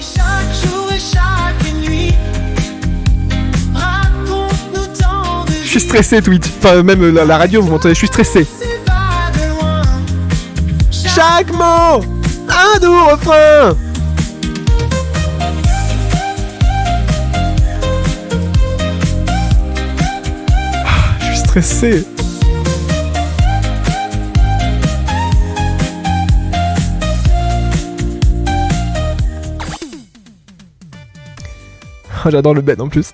chaque jour et chaque nuit. Raconte-nous tant de Je suis stressé, Twitch. Enfin, même la radio, vous m'entendez, je suis stressé. Chaque mot, un doux refrain. Je suis stressé. Oh, j'adore le bed en plus.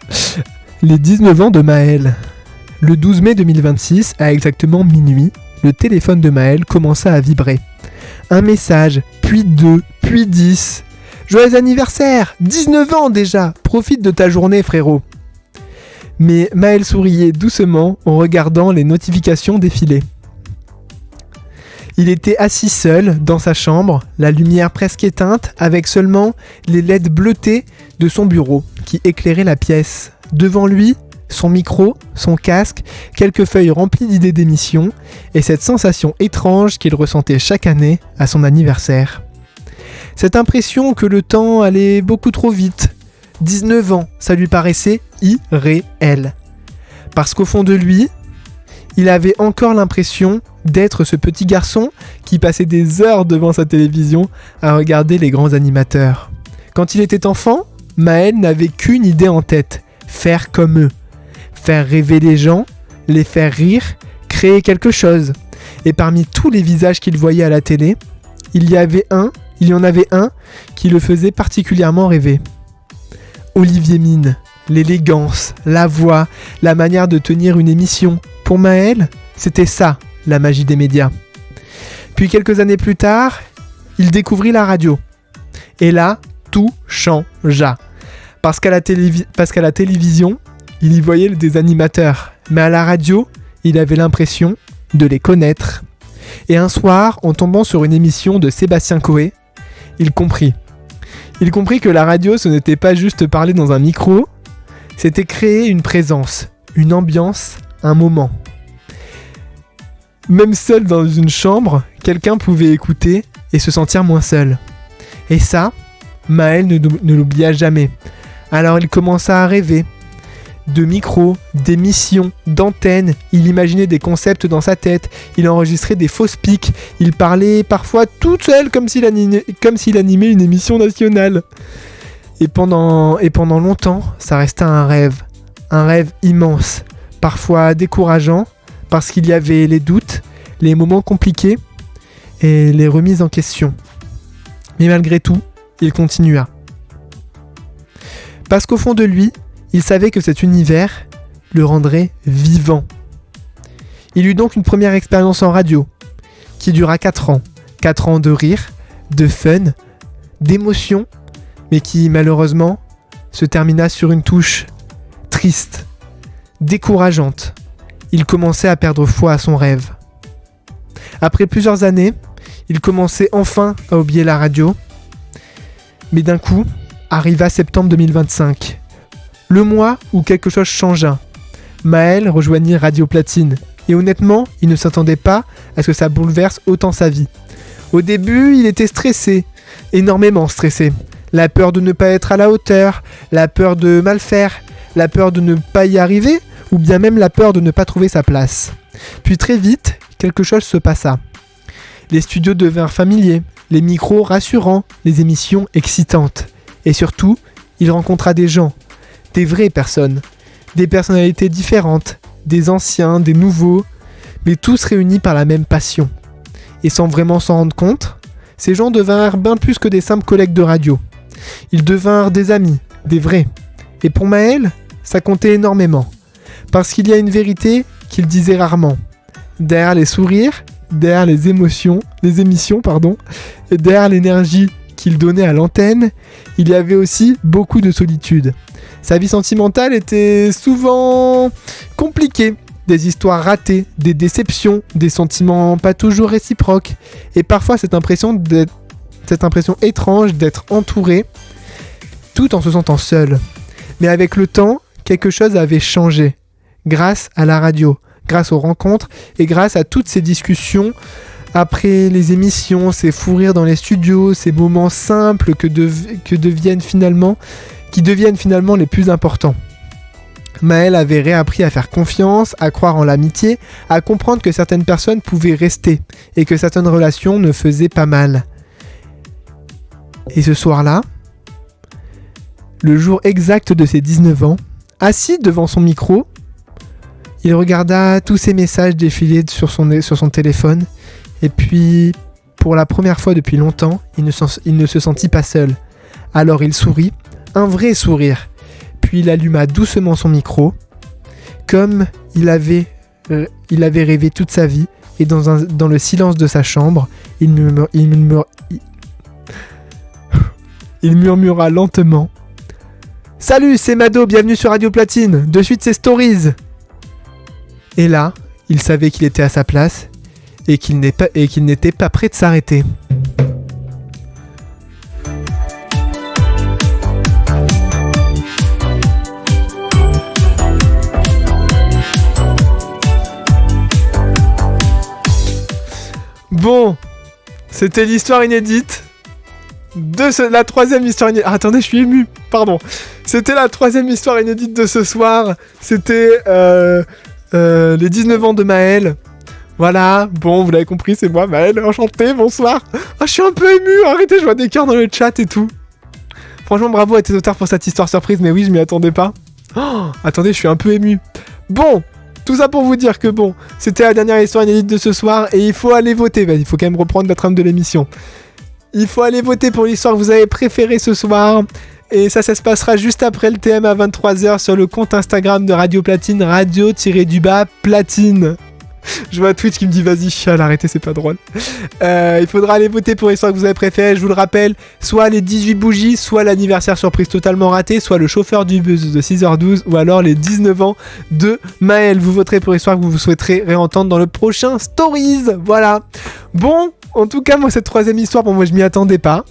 Les 19 ans de Maël. Le 12 mai 2026, à exactement minuit, le téléphone de Maël commença à vibrer. Un message, puis 2, puis 10. Joyeux anniversaire, 19 ans déjà, profite de ta journée frérot. Mais Maël souriait doucement en regardant les notifications défiler. Il était assis seul dans sa chambre, la lumière presque éteinte, avec seulement les LED bleutés de son bureau qui éclairaient la pièce. Devant lui, son micro, son casque, quelques feuilles remplies d'idées d'émissions et cette sensation étrange qu'il ressentait chaque année à son anniversaire. Cette impression que le temps allait beaucoup trop vite. 19 ans, ça lui paraissait irréel. Parce qu'au fond de lui, il avait encore l'impression d'être ce petit garçon qui passait des heures devant sa télévision à regarder les grands animateurs. Quand il était enfant, Maël n'avait qu'une idée en tête, faire comme eux. Faire rêver les gens, les faire rire, créer quelque chose. Et parmi tous les visages qu'il voyait à la télé, il y en avait un qui le faisait particulièrement rêver. Olivier Mine, l'élégance, la voix, la manière de tenir une émission. Pour Maël, c'était ça, la magie des médias. Puis quelques années plus tard, il découvrit la radio. Et là, tout changea. Parce qu'à la télévision, il y voyait des animateurs. Mais à la radio, il avait l'impression de les connaître. Et un soir, en tombant sur une émission de Sébastien Coé, il comprit. Il comprit que la radio, ce n'était pas juste parler dans un micro, c'était créer une présence, une ambiance, un moment. Même seul dans une chambre, quelqu'un pouvait écouter et se sentir moins seul. Et ça, Maël ne l'oublia jamais. Alors il commença à rêver. De micros, d'émissions, d'antennes, il imaginait des concepts dans sa tête, il enregistrait des fausses piques, il parlait parfois tout seul comme s'il animait une émission nationale. Et pendant longtemps, ça resta un rêve immense, parfois décourageant, parce qu'il y avait les doutes, les moments compliqués et les remises en question. Mais malgré tout, il continua. Parce qu'au fond de lui, il savait que cet univers le rendrait vivant. Il eut donc une première expérience en radio, qui dura 4 ans. 4 ans de rire, de fun, d'émotion, mais qui malheureusement se termina sur une touche triste, décourageante. Il commençait à perdre foi à son rêve. Après plusieurs années, il commençait enfin à oublier la radio, mais d'un coup, arriva septembre 2025. Le mois où quelque chose changea. Maël rejoignit Radio Platine. Et honnêtement, il ne s'attendait pas à ce que ça bouleverse autant sa vie. Au début, il était stressé. Énormément stressé. La peur de ne pas être à la hauteur, la peur de mal faire, la peur de ne pas y arriver, ou bien même la peur de ne pas trouver sa place. Puis très vite, quelque chose se passa. Les studios devinrent familiers, les micros rassurants, les émissions excitantes. Et surtout, il rencontra des gens. Des vraies personnes, des personnalités différentes, des anciens, des nouveaux, mais tous réunis par la même passion. Et sans vraiment s'en rendre compte, ces gens devinrent bien plus que des simples collègues de radio. Ils devinrent des amis, des vrais. Et pour Maël, ça comptait énormément. Parce qu'il y a une vérité qu'il disait rarement. Derrière les sourires, derrière les émissions, et derrière l'énergie qu'il donnait à l'antenne, il y avait aussi beaucoup de solitude. Sa vie sentimentale était souvent compliquée. Des histoires ratées, des déceptions, des sentiments pas toujours réciproques. Et parfois cette impression étrange d'être entouré, tout en se sentant seul. Mais avec le temps, quelque chose avait changé. Grâce à la radio, grâce aux rencontres et grâce à toutes ces discussions Après les émissions, ces fous rires dans les studios, ces moments simples qui deviennent finalement les plus importants. Maël avait réappris à faire confiance, à croire en l'amitié, à comprendre que certaines personnes pouvaient rester et que certaines relations ne faisaient pas mal. Et ce soir-là, le jour exact de ses 19 ans, assis devant son micro, il regarda tous ses messages défiler sur son téléphone et puis, pour la première fois depuis longtemps, il ne se sentit pas seul. Alors il sourit, un vrai sourire. Puis il alluma doucement son micro, comme il avait rêvé toute sa vie, et dans le silence de sa chambre, il murmura lentement « Salut, c'est Mado, bienvenue sur Radio Platine, de suite c'est Stories !» Et là, il savait qu'il était à sa place, et qu'il n'était pas prêt de s'arrêter. Bon, c'était l'histoire inédite la troisième histoire inédite. Ah, attendez, je suis ému, pardon. C'était la troisième histoire inédite de ce soir. C'était les 19 ans de Maël. Voilà, bon, vous l'avez compris, c'est moi, Maël, enchanté, bonsoir. Ah, je suis un peu ému, arrêtez, je vois des cœurs dans le chat et tout. Franchement, bravo à tes auteurs pour cette histoire surprise, mais oui, je m'y attendais pas. Oh, attendez, je suis un peu ému. Bon, tout ça pour vous dire que bon, c'était la dernière histoire inédite de ce soir, et il faut aller voter, il faut quand même reprendre la trame de l'émission. Il faut aller voter pour l'histoire que vous avez préférée ce soir. Et ça se passera juste après le TM à 23h sur le compte Instagram de Radio Platine, radio-platine. Je vois Twitch qui me dit vas-y chial, arrêtez, c'est pas drôle. Il faudra aller voter pour l'histoire que vous avez préférée, je vous le rappelle, soit les 18 bougies, soit l'anniversaire surprise totalement raté, soit le chauffeur du bus de 6h12, ou alors les 19 ans de Maël. Vous voterez pour l'histoire que vous souhaiterez réentendre dans le prochain Stories. Voilà. Bon, en tout cas, moi cette troisième histoire, moi je m'y attendais pas.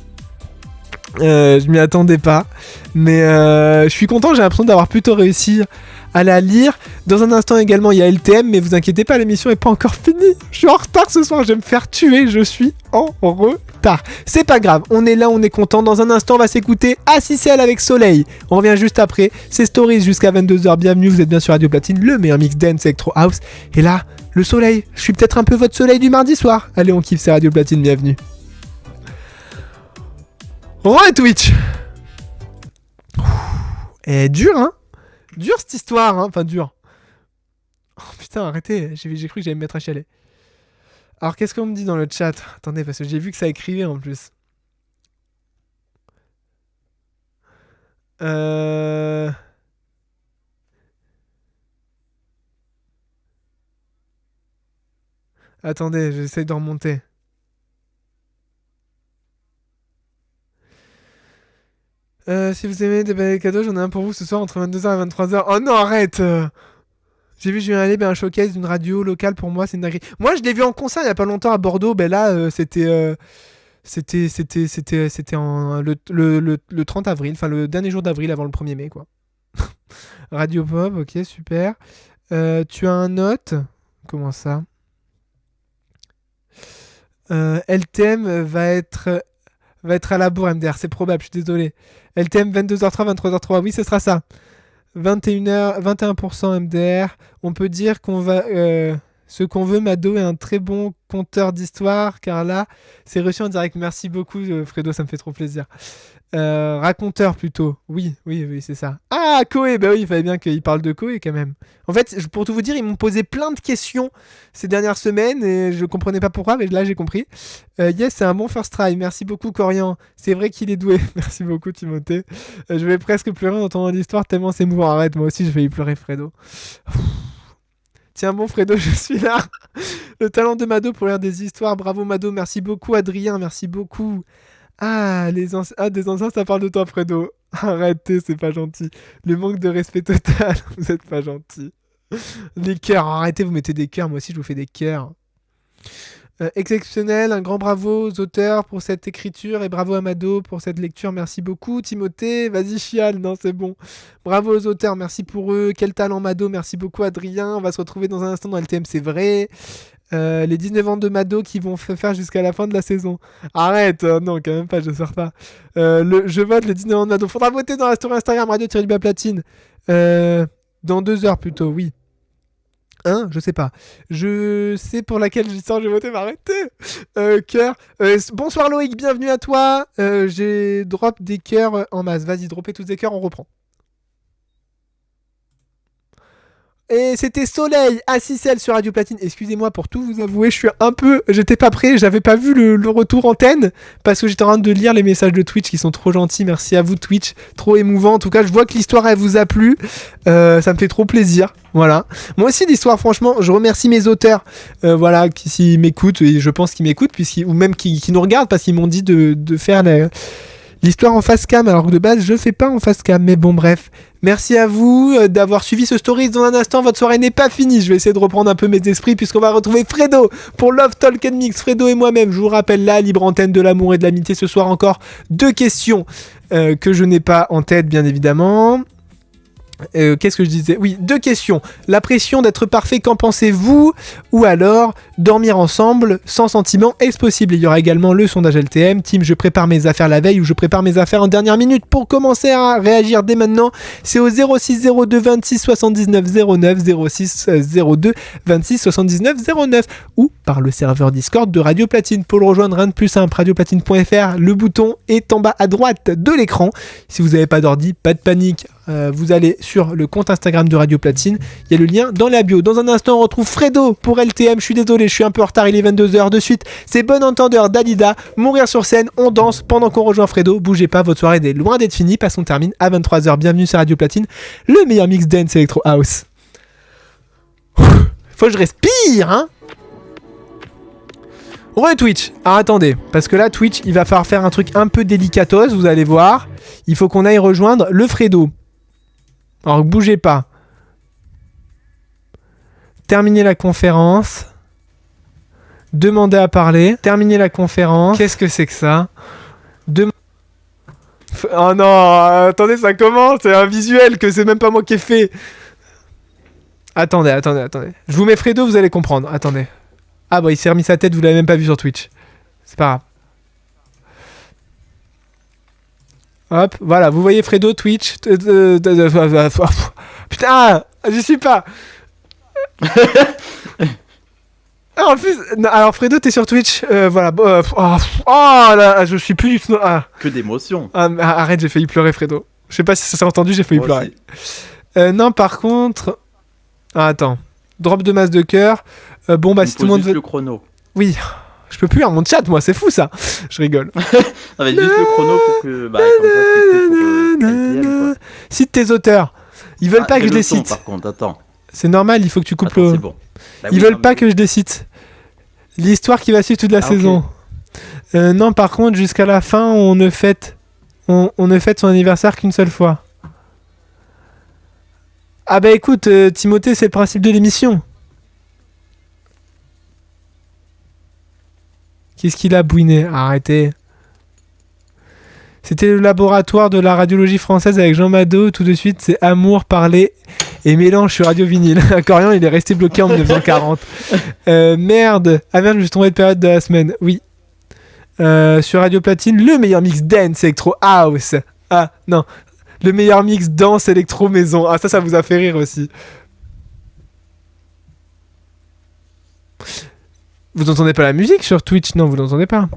Mais je suis content, j'ai l'impression d'avoir plutôt réussi à la lire. Dans un instant également il y a LTM, mais vous inquiétez pas, l'émission est pas encore finie. Je suis en retard ce soir, je vais me faire tuer, je suis en retard. C'est pas grave, on est là, on est content. Dans un instant on va s'écouter Assicel avec Soleil. On revient juste après, c'est Stories jusqu'à 22h, bienvenue, vous êtes bien sur Radio Platine, le meilleur mix dance electro house. Et là, le soleil, je suis peut-être un peu votre soleil du mardi soir. Allez, on kiffe, c'est Radio Platine, bienvenue. Ouais Twitch. Dur hein. Dur cette histoire hein. Enfin dur. Oh putain arrêtez. J'ai cru que j'allais me mettre à chialer. Alors qu'est-ce qu'on me dit dans le chat? Attendez parce que j'ai vu que ça écrivait en plus. Attendez, j'essaye de remonter. Si vous aimez des cadeaux, j'en ai un pour vous ce soir entre 22h et 23h. Oh non, arrête. J'ai vu Julien Allais, un showcase d'une radio locale pour moi, c'est une dinguerie. Moi, je l'ai vu en concert il y a pas longtemps à Bordeaux. Ben là, c'était le 30 avril, enfin le dernier jour d'avril avant le 1er mai, quoi. Radio Pop, ok, super. Tu as un note? Comment ça? LTM va être à la bourre, MDR, c'est probable, je suis désolé. LTM 22h03, 23h03, oui, ce sera ça. 21h, 21% MDR. On peut dire qu'on va... ce qu'on veut, Mado est un très bon conteur d'histoire, car là, c'est reçu en direct. Merci beaucoup, Fredo, ça me fait trop plaisir. Raconteur plutôt. Oui, c'est ça. Ah, Koé, bah oui, il fallait bien qu'il parle de Koé quand même. En fait, pour tout vous dire, ils m'ont posé plein de questions ces dernières semaines et je comprenais pas pourquoi, mais là j'ai compris. Yes, c'est un bon first try. Merci beaucoup, Corian. C'est vrai qu'il est doué. Merci beaucoup, Timothée. Je vais presque pleurer en entendant l'histoire tellement c'est émouvant. Arrête, moi aussi je vais y pleurer, Fredo. Tiens bon, Fredo, je suis là. Le talent de Mado pour lire des histoires. Bravo, Mado. Merci beaucoup, Adrien. Merci beaucoup. Ah, des anciens, ça parle de toi, Fredo. Arrêtez, c'est pas gentil. Le manque de respect total, vous êtes pas gentil. Les cœurs, arrêtez, vous mettez des cœurs, moi aussi je vous fais des cœurs. Exceptionnel, un grand bravo aux auteurs pour cette écriture et bravo à Mado pour cette lecture, merci beaucoup. Timothée, vas-y chiale, non c'est bon. Bravo aux auteurs, merci pour eux. Quel talent Mado, merci beaucoup Adrien. On va se retrouver dans un instant dans LTM, c'est vrai. Les 19 ans de Mado qui vont faire jusqu'à la fin de la saison. Arrête, non, quand même pas, je sors pas. Je vote le 19 ans de Mado. Faudra voter dans la story Instagram Radio-Platine. Dans 2 heures plutôt, oui. Hein, je sais pas. Je sais pour laquelle je vais voter, mais arrêtez. Cœur. Bonsoir Loïc, bienvenue à toi. J'ai drop des cœurs en masse. Vas-y, dropez tous des cœurs, on reprend. Et c'était Soleil à Cicel sur Radio Platine. Excusez-moi pour tout vous avouer, j'étais pas prêt, j'avais pas vu le retour antenne parce que j'étais en train de lire les messages de Twitch qui sont trop gentils. Merci à vous Twitch, trop émouvant. En tout cas, je vois que l'histoire elle vous a plu. Ça me fait trop plaisir. Voilà. Moi aussi l'histoire, franchement, je remercie mes auteurs, voilà, qui m'écoutent et je pense qu'ils m'écoutent ou même qui nous regardent parce qu'ils m'ont dit de faire l'histoire en face cam, alors que de base je fais pas en face cam, mais bon bref. Merci à vous d'avoir suivi ce stories. Dans un instant, votre soirée n'est pas finie. Je vais essayer de reprendre un peu mes esprits puisqu'on va retrouver Fredo pour Love Talk and Mix. Fredo et moi-même, je vous rappelle la libre antenne de l'amour et de l'amitié. Ce soir encore 2 questions que je n'ai pas en tête, bien évidemment. Qu'est-ce que je disais ? Oui, 2 questions. La pression d'être parfait, qu'en pensez-vous ? Ou alors, dormir ensemble, sans sentiment, est-ce possible ? Il y aura également le sondage LTM. Team, je prépare mes affaires la veille ou je prépare mes affaires en dernière minute. Pour commencer à réagir dès maintenant, c'est au 06 02 26 79 09, 06 02 26 79 09 ou par le serveur Discord de Radio Platine. Pour le rejoindre, rien de plus simple, radioplatine.fr. Le bouton est en bas à droite de l'écran. Si vous n'avez pas d'ordi, pas de panique. Vous allez sur le compte Instagram de Radio Platine, il y a le lien dans la bio. Dans un instant, on retrouve Fredo pour LTM. Je suis désolé, je suis un peu en retard, il est 22h. De suite, c'est Bon Entendeur d'Alida. Mourir sur scène, on danse pendant qu'on rejoint Fredo. Bougez pas, votre soirée est loin d'être finie. Parce qu'on termine à 23h. Bienvenue sur Radio Platine, le meilleur mix dance electro house. Faut que je respire, hein. Twitch. Alors attendez, parce que là, Twitch, il va falloir faire un truc un peu délicatos, vous allez voir. Il faut qu'on aille rejoindre le Fredo. Alors bougez pas. Terminez la conférence. Demandez à parler. Terminez la conférence. Qu'est-ce que c'est que ça ? Oh non, attendez, ça commence. C'est un visuel que c'est même pas moi qui ai fait. Attendez. Je vous mets Fredo, vous allez comprendre. Attendez. Ah bah il s'est remis sa tête, vous l'avez même pas vu sur Twitch. C'est pas grave. Hop, voilà, vous voyez Fredo, Twitch. Putain, j'y suis pas. En plus, alors Fredo, t'es sur Twitch. Voilà. Là, je suis plus du tout. Que d'émotion. Arrête, j'ai failli pleurer, Fredo. Je sais pas si ça s'est entendu, j'ai failli pleurer. Non, par contre. Attends. Drop de masse de cœur. Bon, bah, si tout le monde veut. Le chrono. Oui. Je peux plus lire mon chat, moi, c'est fou ça. Je rigole. Non, mais juste le chrono pour que. Bah, comme ça, pour cite tes auteurs. Ils veulent pas que je les cite. Par contre, attends. C'est normal, il faut que tu coupes le. C'est bon. Bah, ils veulent pas que je les cite. L'histoire qui va suivre toute la saison. Okay. Non, par contre, jusqu'à la fin, on ne fête son anniversaire qu'une seule fois. Ah bah écoute, Timothée, c'est le principe de l'émission. Qu'est-ce qu'il a bouiné ? Arrêtez. C'était le laboratoire de la radiologie française avec Jean Mado. Tout de suite, c'est Amour, Parler et Mélange sur Radio Vinyle. Corian, il est resté bloqué en 1940. Merde. Ah merde, je suis tombé de période de la semaine. Oui. Sur Radio Platine, le meilleur mix dance électro house. Ah, non. Le meilleur mix danse électro maison. Ah, ça vous a fait rire aussi. Vous entendez pas la musique sur Twitch ? Non, vous l'entendez pas.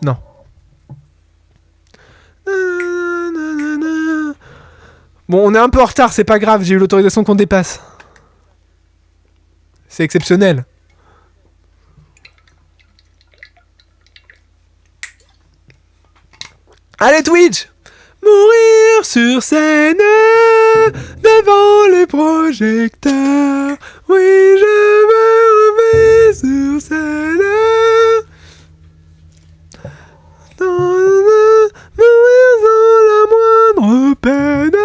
Non. Bon, on est un peu en retard, c'est pas grave, j'ai eu l'autorisation qu'on dépasse. C'est exceptionnel. Allez Twitch ! Mourir sur scène devant les projecteurs. Oui, je veux rêver sur scène. Mourir sans la moindre peine.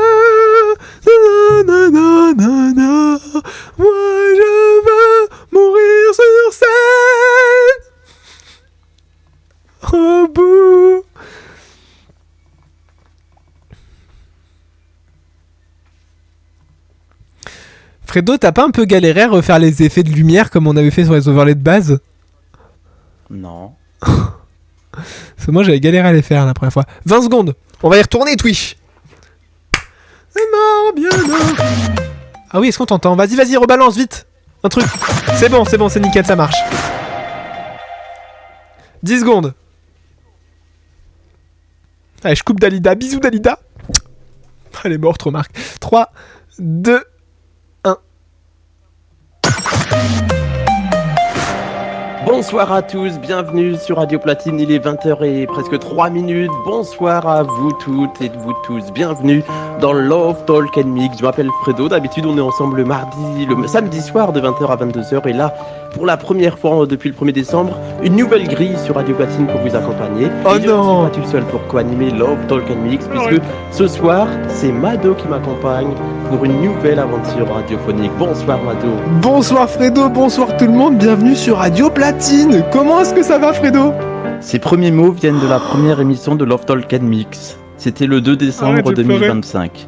Moi je veux mourir sur scène. Au bout. Fredo, t'as pas un peu galéré à refaire les effets de lumière comme on avait fait sur les overlays de base? Non. Parce que moi j'avais galéré à les faire la première fois. 20 secondes, on va y retourner Twitch. C'est mort, bien mort. Ah oui, est-ce qu'on t'entend? Vas-y, rebalance vite. Un truc. C'est bon, c'est nickel, ça marche. 10 secondes. Allez, je coupe Dalida. Bisous Dalida. Elle est morte, remarque. 3, 2, 1. Bonsoir à tous, bienvenue sur Radio Platine, il est 20h et presque 3 minutes. Bonsoir à vous toutes et vous tous, bienvenue dans Love Talk and Mix. Je m'appelle Fredo, d'habitude on est ensemble le samedi soir de 20h à 22h. Et là, pour la première fois depuis le 1er décembre, une nouvelle grille sur Radio Platine pour vous accompagner. Oh et je ne non. suis pas tout seul pour co-animer Love Talk and Mix, puisque ce soir, c'est Mado qui m'accompagne pour une nouvelle aventure radiophonique. Bonsoir Mado. Bonsoir Fredo, bonsoir tout le monde, bienvenue sur Radio Platine. Comment est-ce que ça va Fredo? Ces premiers mots viennent de la première émission de Love Talk and Mix. C'était le 2 décembre Arrête de 2025.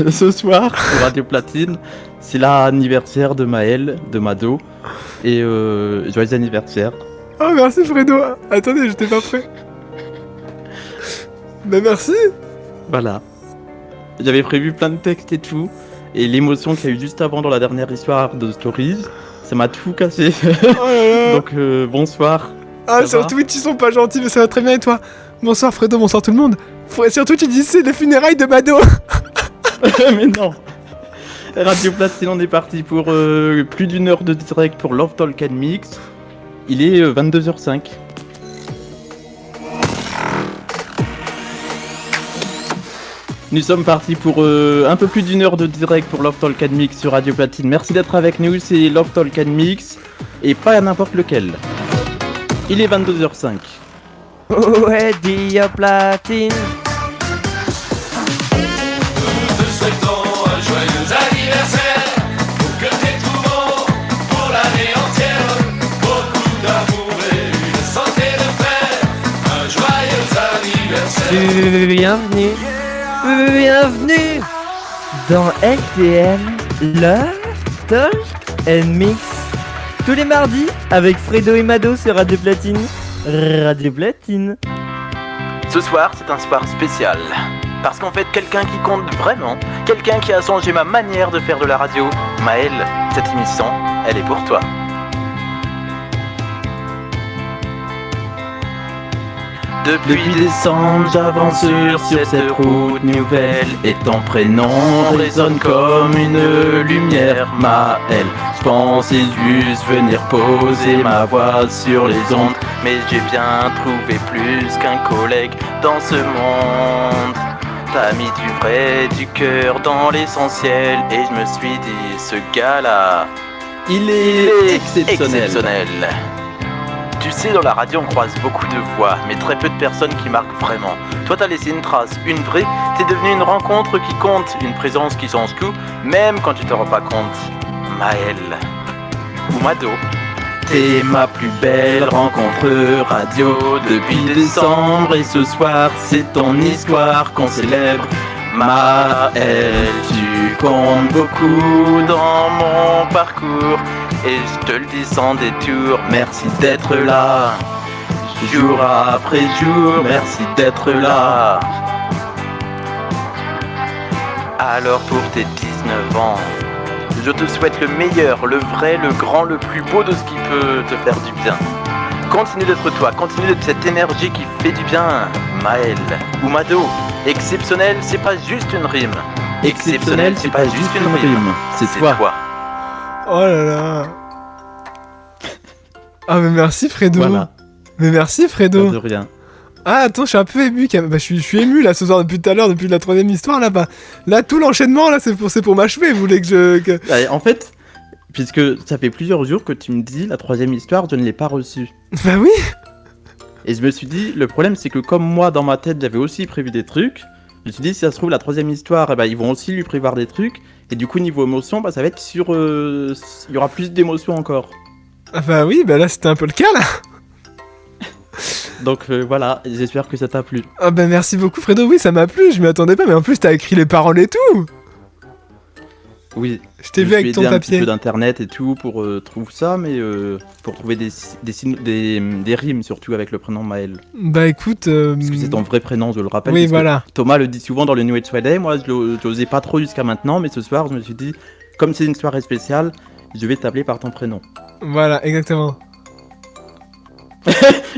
Ce soir, sur Radio Platine, c'est l'anniversaire de Maël, de Mado. Et joyeux anniversaire. Oh merci Fredo. Attendez, j'étais pas prêt. Bah merci. Voilà. J'avais prévu plein de textes et tout. Et l'émotion qu'il y a eu juste avant dans la dernière histoire de Stories, ça m'a tout cassé. Oh là là. Donc bonsoir. Ah, ça sur va Twitch, ils sont pas gentils, mais ça va très bien et toi? Bonsoir Fredo, bonsoir tout le monde. Sur Twitch, ils disent c'est les funérailles de Mado. Mais non. Radio Platine, on est parti pour plus d'une heure de direct pour Love Talk and Mix. Il est 22h05. Nous sommes partis pour un peu plus d'une heure de direct pour Love Talk and Mix sur Radio Platine. Merci d'être avec nous, c'est Love Talk and Mix et pas n'importe lequel. Il est 22h05. Ouais, dis Platine. Nous te souhaitons un joyeux anniversaire, pour que t'aies tout bon pour l'année entière. Beaucoup d'amour et une santé de fer. Un joyeux anniversaire. Bienvenue dans LTM, Love Talk and Mix. Tous les mardis avec Fredo et Mado sur Radio Platine. Radio Platine. Ce soir, c'est un soir spécial. Parce qu'en fait, quelqu'un qui compte vraiment, quelqu'un qui a changé ma manière de faire de la radio, Maël, cette émission, elle est pour toi. Depuis décembre, j'avance sur cette route nouvelle et ton prénom résonne comme une lumière, Maël. Je pensais juste venir poser ma voix sur les ondes, mais j'ai bien trouvé plus qu'un collègue dans ce monde. T'as mis du vrai, du cœur dans l'essentiel, et je me suis dit, ce gars-là, il est exceptionnel. Tu sais, dans la radio, on croise beaucoup de voix, mais très peu de personnes qui marquent vraiment. Toi, t'as laissé une trace, une vraie. T'es devenu une rencontre qui compte, une présence qui change tout, même quand tu te rends pas compte. Maël ou Mado, t'es ma plus belle rencontre radio depuis décembre, et ce soir, c'est ton histoire qu'on célèbre. Maël, tu comptes beaucoup dans mon parcours, et je te le dis sans détour, merci d'être là. Jour après jour, merci d'être là. Alors pour tes 19 ans, je te souhaite le meilleur, le vrai, le grand, le plus beau de ce qui peut te faire du bien. Continue d'être toi, continue d'être cette énergie qui fait du bien. Maël ou Mado, exceptionnel, c'est pas juste une rime. Exceptionnel, c'est pas juste une rime, c'est toi. Oh là là. Ah mais merci Fredo. Voilà, Mais merci pas Fredo. de rien. Ah attends, je suis un peu ému quand même. Bah, je suis ému là ce soir depuis tout à l'heure, depuis la troisième histoire là. Bah, là tout l'enchaînement là c'est pour m'achever. Vous voulez que je... Allez, en fait, puisque ça fait plusieurs jours que tu me dis la troisième histoire, je ne l'ai pas reçue. Bah oui. Et je me suis dit, le problème c'est que comme moi dans ma tête j'avais aussi prévu des trucs, je me suis dit si ça se trouve la troisième histoire, eh ben, ils vont aussi lui prévoir des trucs, et du coup niveau émotion, bah, ça va être sur... il y aura plus d'émotion encore. Ah bah oui, bah là c'était un peu le cas là. Donc voilà, j'espère que ça t'a plu. Ah bah merci beaucoup Fredo, oui ça m'a plu, je m'y attendais pas, mais en plus t'as écrit les paroles et tout. Oui. Je t'ai vu avec ton un petit papier. peu d'internet et tout pour trouver ça, mais pour trouver des rimes surtout avec le prénom Maël. Bah écoute. Parce que c'est ton vrai prénom, je le rappelle. Oui, parce que voilà. Thomas le dit souvent dans le New Age Friday. Moi, je n'osais pas trop jusqu'à maintenant, mais ce soir, je me suis dit, comme c'est une soirée spéciale, je vais t'appeler par ton prénom. Voilà, exactement.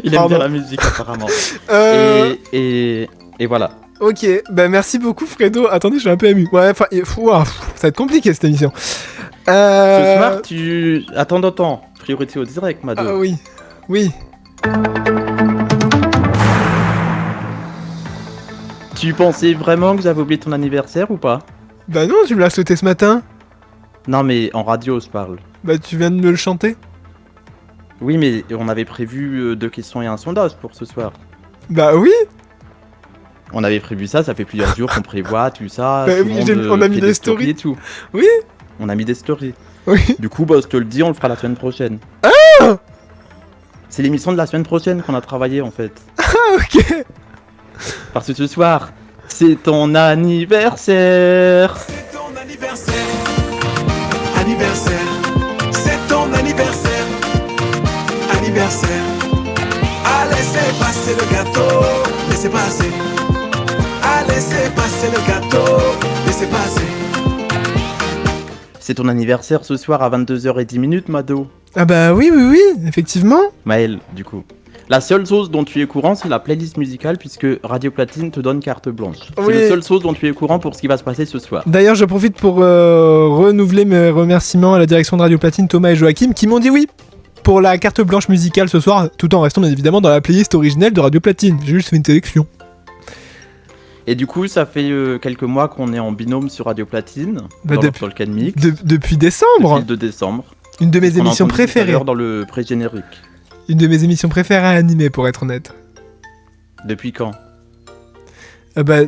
Il aime Pardon. bien la musique apparemment. Et voilà. Ok, bah merci beaucoup Fredo. Attendez, je suis un peu ému. Ouais, enfin, ça va être compliqué cette émission. Ce soir, tu... Attends. Priorité au direct, Mado. Ah oui, oui. Tu pensais vraiment que j'avais oublié ton anniversaire ou pas? Bah non, tu me l'as souhaité ce matin. Non, mais en radio, je parle. Bah tu viens de me le chanter. Oui, mais on avait prévu 2 questions et un sondage pour ce soir. Bah oui. On avait prévu ça fait plusieurs jours qu'on prévoit tout ça. Bah tout le oui, monde, on a mis fait des stories. et tout. Oui. On a mis des stories. Oui. Du coup, bah, je te le dis, on le fera la semaine prochaine. Ah. C'est l'émission de la semaine prochaine qu'on a travaillé en fait. Ah ok. Parce que ce soir, c'est ton anniversaire. C'est ton anniversaire, anniversaire, c'est ton anniversaire, anniversaire. Ah, laissez passer le gâteau, laissez passer. Ah, laissez passer le gâteau, laissez passer. C'est ton anniversaire ce soir à 22h10, Mado. Ah bah oui, effectivement. Maël, du coup. La seule chose dont tu es courant, c'est la playlist musicale, puisque Radio Platine te donne carte blanche. Oui. C'est la seule chose dont tu es courant pour ce qui va se passer ce soir. D'ailleurs, je profite pour renouveler mes remerciements à la direction de Radio Platine, Thomas et Joachim, qui m'ont dit oui pour la carte blanche musicale ce soir, tout en restant bien évidemment dans la playlist originelle de Radio Platine. J'ai juste fait une sélection. Et du coup, ça fait quelques mois qu'on est en binôme sur Radio Platine, Bah, dans depuis- le Talk Mix, Depuis décembre. depuis le 2 décembre. Une de mes On a émissions entendu tout à préférées. l'heure dans le pré-générique. Une de mes émissions préférées à animer, pour être honnête. Depuis quand? Bah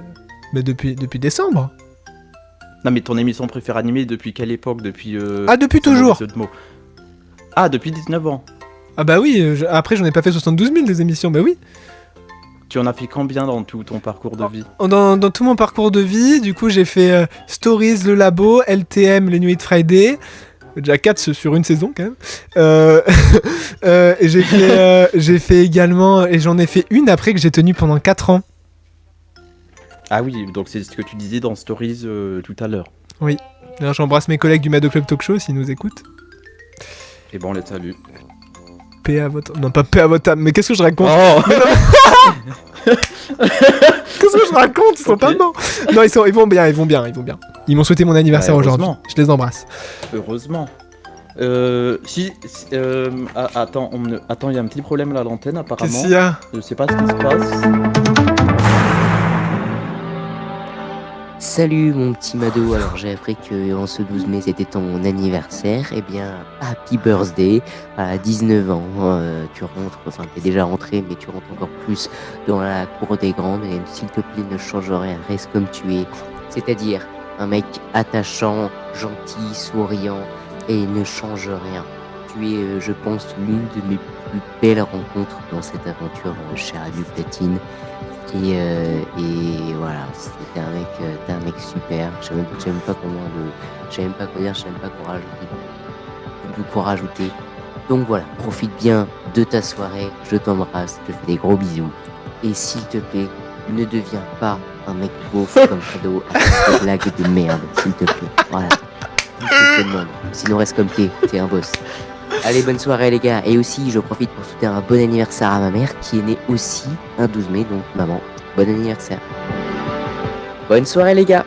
depuis décembre. Non, mais ton émission préférée animée, depuis quelle époque? Depuis. Ah, depuis c'est un mauvais toujours. jeu de mots. Ah, depuis 19 ans. Ah bah oui, après j'en ai pas fait 72 000 des émissions, bah oui. Tu en as fait combien dans tout ton parcours de vie? Dans tout mon parcours de vie, du coup j'ai fait Stories, le labo, LTM, les Nuits de Friday. Déjà 4 sur une saison quand même. Et j'ai fait également, et j'en ai fait une après que j'ai tenue pendant 4 ans. Ah oui, donc c'est ce que tu disais dans Stories tout à l'heure. D'ailleurs j'embrasse mes collègues du Mado Club Talk Show s'ils nous écoutent. Et bon, on les salue. Paix à votre... Non pas paix à votre âme, mais qu'est-ce que je raconte? Oh Qu'est-ce que je raconte? Ils sont Ok. pas morts. Non, ils vont bien. Ils m'ont souhaité mon anniversaire Ouais, aujourd'hui. heureusement. Je les embrasse. Heureusement. Attends, attends, il y a un petit problème là à l'antenne apparemment. Qu'est-ce qu'il y a? Je sais pas ce qui se passe. Salut mon petit Mado, alors j'ai appris que en ce 12 mai c'était ton anniversaire, eh bien happy birthday, à 19 ans, tu rentres, enfin t'es déjà rentré mais tu rentres encore plus dans la cour des grandes et s'il te plaît ne change rien, reste comme tu es, c'est-à-dire un mec attachant, gentil, souriant et ne change rien. Tu es, je pense, l'une de mes plus belles rencontres dans cette aventure chez Radio Platine. Et voilà, t'es un mec super. Je sais même pas comment je sais même pas quoi dire, je sais même pas quoi rajouter. Donc voilà, profite bien de ta soirée, je t'embrasse, je te fais des gros bisous. Et s'il te plaît, ne deviens pas un mec beauf comme Fredo avec des blagues de merde, s'il te plaît. Voilà. Je te demande. Sinon reste comme t'es un boss. Allez, bonne soirée les gars. Et aussi, je profite pour souhaiter un bon anniversaire à ma mère qui est née aussi un 12 mai. Donc maman, bon anniversaire. Bonne soirée les gars.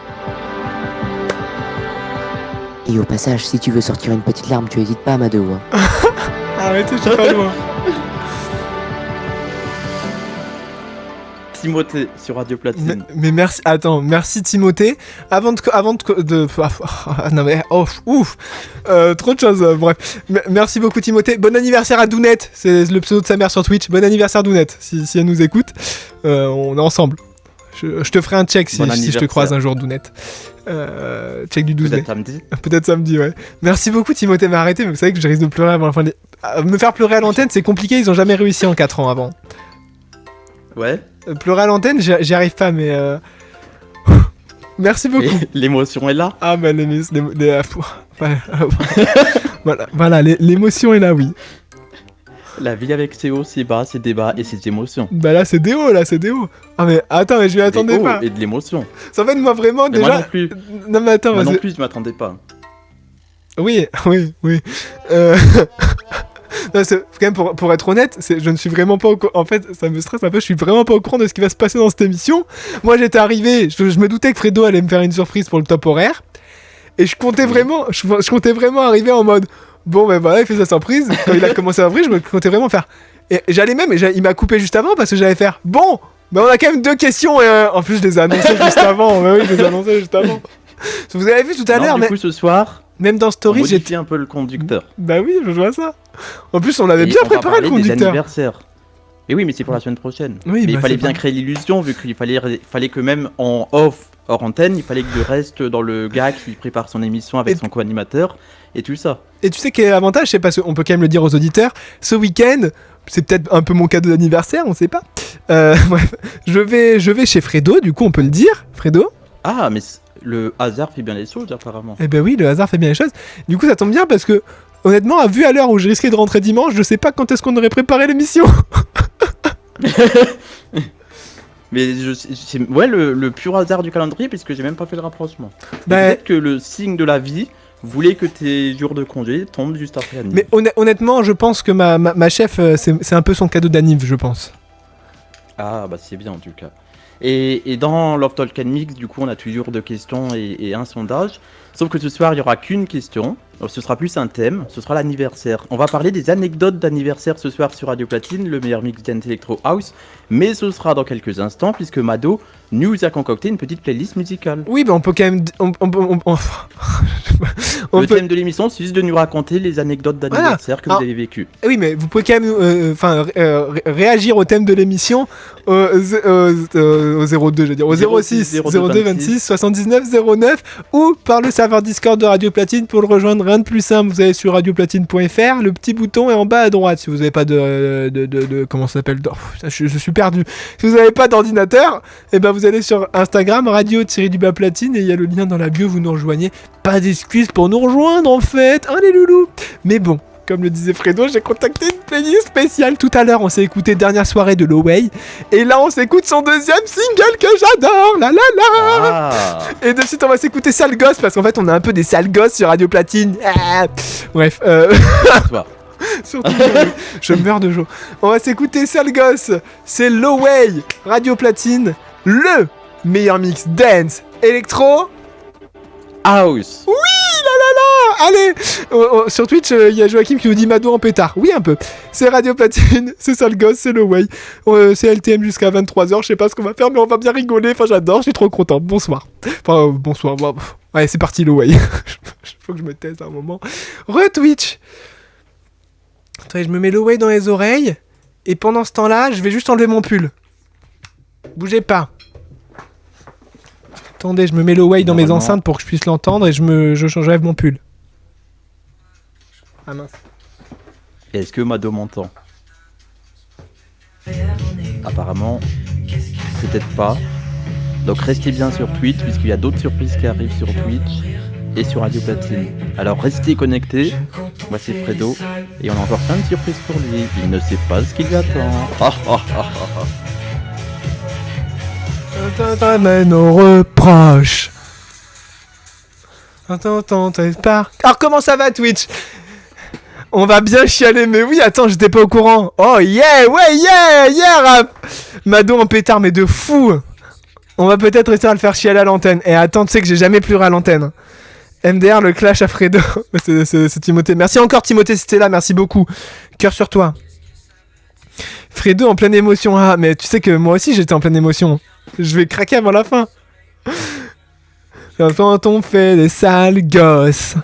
Et au passage, si tu veux sortir une petite larme, tu hésites pas, Mado. Hein. Arrêtez, je suis pas loin. Timothée sur Radio Platine. Mais merci. Attends, merci Timothée. Avant de non mais ouf. Trop de choses. Bref. Merci beaucoup Timothée. Bon anniversaire à Dounette. C'est le pseudo de sa mère sur Twitch. Bon anniversaire Dounette. Si elle nous écoute, on est ensemble. Je te ferai un check si je te croise un jour Dounette. Check du 12 mai. Peut-être samedi. Peut-être samedi, ouais. Merci beaucoup Timothée, mais arrêtez, mais vous savez que je risque de pleurer avant la fin des... Me faire pleurer à l'antenne, c'est compliqué, ils ont jamais réussi en 4 ans avant. Ouais. Pleurer à l'antenne, j'y arrive pas, mais... Merci beaucoup. Et l'émotion est là. Ah bah voilà, l'émotion est là, oui. La vie avec ses hauts, ses bas, ses débats et ses émotions. Bah là c'est des hauts, Ah mais attends, mais je m'y attendais Des hauts pas. et de l'émotion. En fait moi vraiment Mais déjà... moi non plus. Non mais attends, Moi non vas-y. plus, je m'attendais pas. Oui. Non, c'est quand même pour être honnête, je ne suis vraiment pas au courant. En fait, ça me stresse un peu. Je suis vraiment pas au courant de ce qui va se passer dans cette émission. Moi, j'étais arrivé, je me doutais que Fredo allait me faire une surprise pour le top horaire, et je comptais vraiment arriver en mode bon, ben voilà, il fait sa surprise. Quand il a commencé à surprise, je me comptais vraiment faire. Et j'allais même, il m'a coupé juste avant parce que j'allais faire bon. Ben on a quand même 2 questions et en plus je les ai annoncées juste avant. Ben oui, je les ai annoncées juste avant. Vous avez vu tout à l'heure, Du coup, ce soir, même dans on Story, modifie un peu le conducteur. Bah oui, je vois ça. En plus, on avait Et bien on va préparé le parler des conducteur. anniversaires. Et oui, mais c'est pour la semaine prochaine. Oui, mais bah, il fallait c'est bien pas- créer l'illusion, vu qu'il fallait que même en off, hors antenne, il fallait que je reste dans le gars qui prépare son émission avec Et- son co-animateur et tout ça. Et tu sais quel est l'avantage, c'est parce qu'on peut quand même le dire aux auditeurs, ce week-end, c'est peut-être un peu mon cadeau d'anniversaire, on sait pas. Bref, je vais chez Fredo, du coup on peut le dire, Fredo. Ah, mais le hasard fait bien les choses, apparemment. Eh ben oui, le hasard fait bien les choses. Du coup ça tombe bien parce que, honnêtement, vu à l'heure où je risquais de rentrer dimanche, je sais pas quand est-ce qu'on aurait préparé l'émission. Mais c'est le pur hasard du calendrier, puisque j'ai même pas fait le rapprochement. Bah, Peut-être que le signe de la vie voulait que tes jours de congé tombent juste après la nuit. mais honnêtement, je pense que ma chef, c'est un peu son cadeau d'anniv, je pense. Ah, bah c'est bien en tout cas. Et dans Love Talk and Mix, du coup, on a toujours 2 questions et un sondage. Sauf que ce soir, il n'y aura qu'une question. Alors, ce sera plus un thème, ce sera l'anniversaire. On va parler des anecdotes d'anniversaire ce soir sur Radio Platine, le meilleur mix dance electro house. Mais ce sera dans quelques instants, puisque Mado nous a concocté une petite playlist musicale. Oui, mais on peut quand même... On Le peut- thème de l'émission, c'est juste de nous raconter les anecdotes d'anniversaire que Alors- vous avez vécues. Oui, mais vous pouvez quand même réagir au thème de l'émission au 02, je veux dire, au 06 02 26 79 09 ou par le serveur Discord de Radio Platine. Pour le rejoindre, rien de plus simple, vous allez sur radioplatine.fr, le petit bouton est en bas à droite. Si vous n'avez pas de comment ça s'appelle, je suis perdu. Si vous n'avez pas d'ordinateur, et ben vous allez sur Instagram, radio-platine, et il y a le lien dans la bio, vous nous rejoignez. Pas d'excuses pour nous rejoindre en fait, hein les loulous. Mais bon, comme le disait Fredo, j'ai contacté une playlist spéciale. Tout à l'heure, on s'est écouté Dernière soirée de Loway. Et là, on s'écoute son 2e single que j'adore. La la la. Ah. Et de suite, on va s'écouter Sale Gosse. Parce qu'en fait, on a un peu des sales gosses sur Radio Platine. Ah. Bref. Toi. Surtout, je meurs de joie. On va s'écouter Sale Gosse. C'est Loway. Radio Platine. Le meilleur mix dance électro. House. Allez, sur Twitch, il y a Joachim qui nous dit Mado en pétard. Oui, un peu. C'est Radio Platine, c'est Sale Gosse, c'est le way. C'est LTM jusqu'à 23h. Je sais pas ce qu'on va faire, mais on va bien rigoler. Enfin, j'adore, je suis trop content. Bonsoir. Enfin, bonsoir. Bon, ouais, c'est parti, le way. Faut que je me taise un moment. Re-Twitch. Attendez, je me mets le way dans les oreilles. Et pendant ce temps-là, je vais juste enlever mon pull. Bougez pas. Attendez, je me mets le way dans mes Normalement. enceintes pour que je puisse l'entendre et j'enlève mon pull. Ah mince. Est-ce que Mado m'entend? Apparemment, peut-être pas. Donc restez bien sur Twitch, puisqu'il y a d'autres surprises qui arrivent sur Twitch et sur Radio Platine. Alors restez connectés. Moi c'est Fredo, et on a encore plein de surprises pour lui. Il ne sait pas ce qu'il lui attend. Mais nos reproches. Attends, t'es pas. Alors comment ça va Twitch? On va bien chialer, mais oui, attends, j'étais pas au courant. Oh yeah, ouais, yeah, rap. Mado en pétard, mais de fou. On va peut-être réussir à le faire chialer à l'antenne. Et attends, tu sais que j'ai jamais pleuré à l'antenne. MDR, le clash à Fredo. c'est Timothée. Merci encore Timothée, c'était là, merci beaucoup. Cœur sur toi. Fredo en pleine émotion. Ah, mais tu sais que moi aussi j'étais en pleine émotion. Je vais craquer avant la fin. Quand on fait des sales gosses.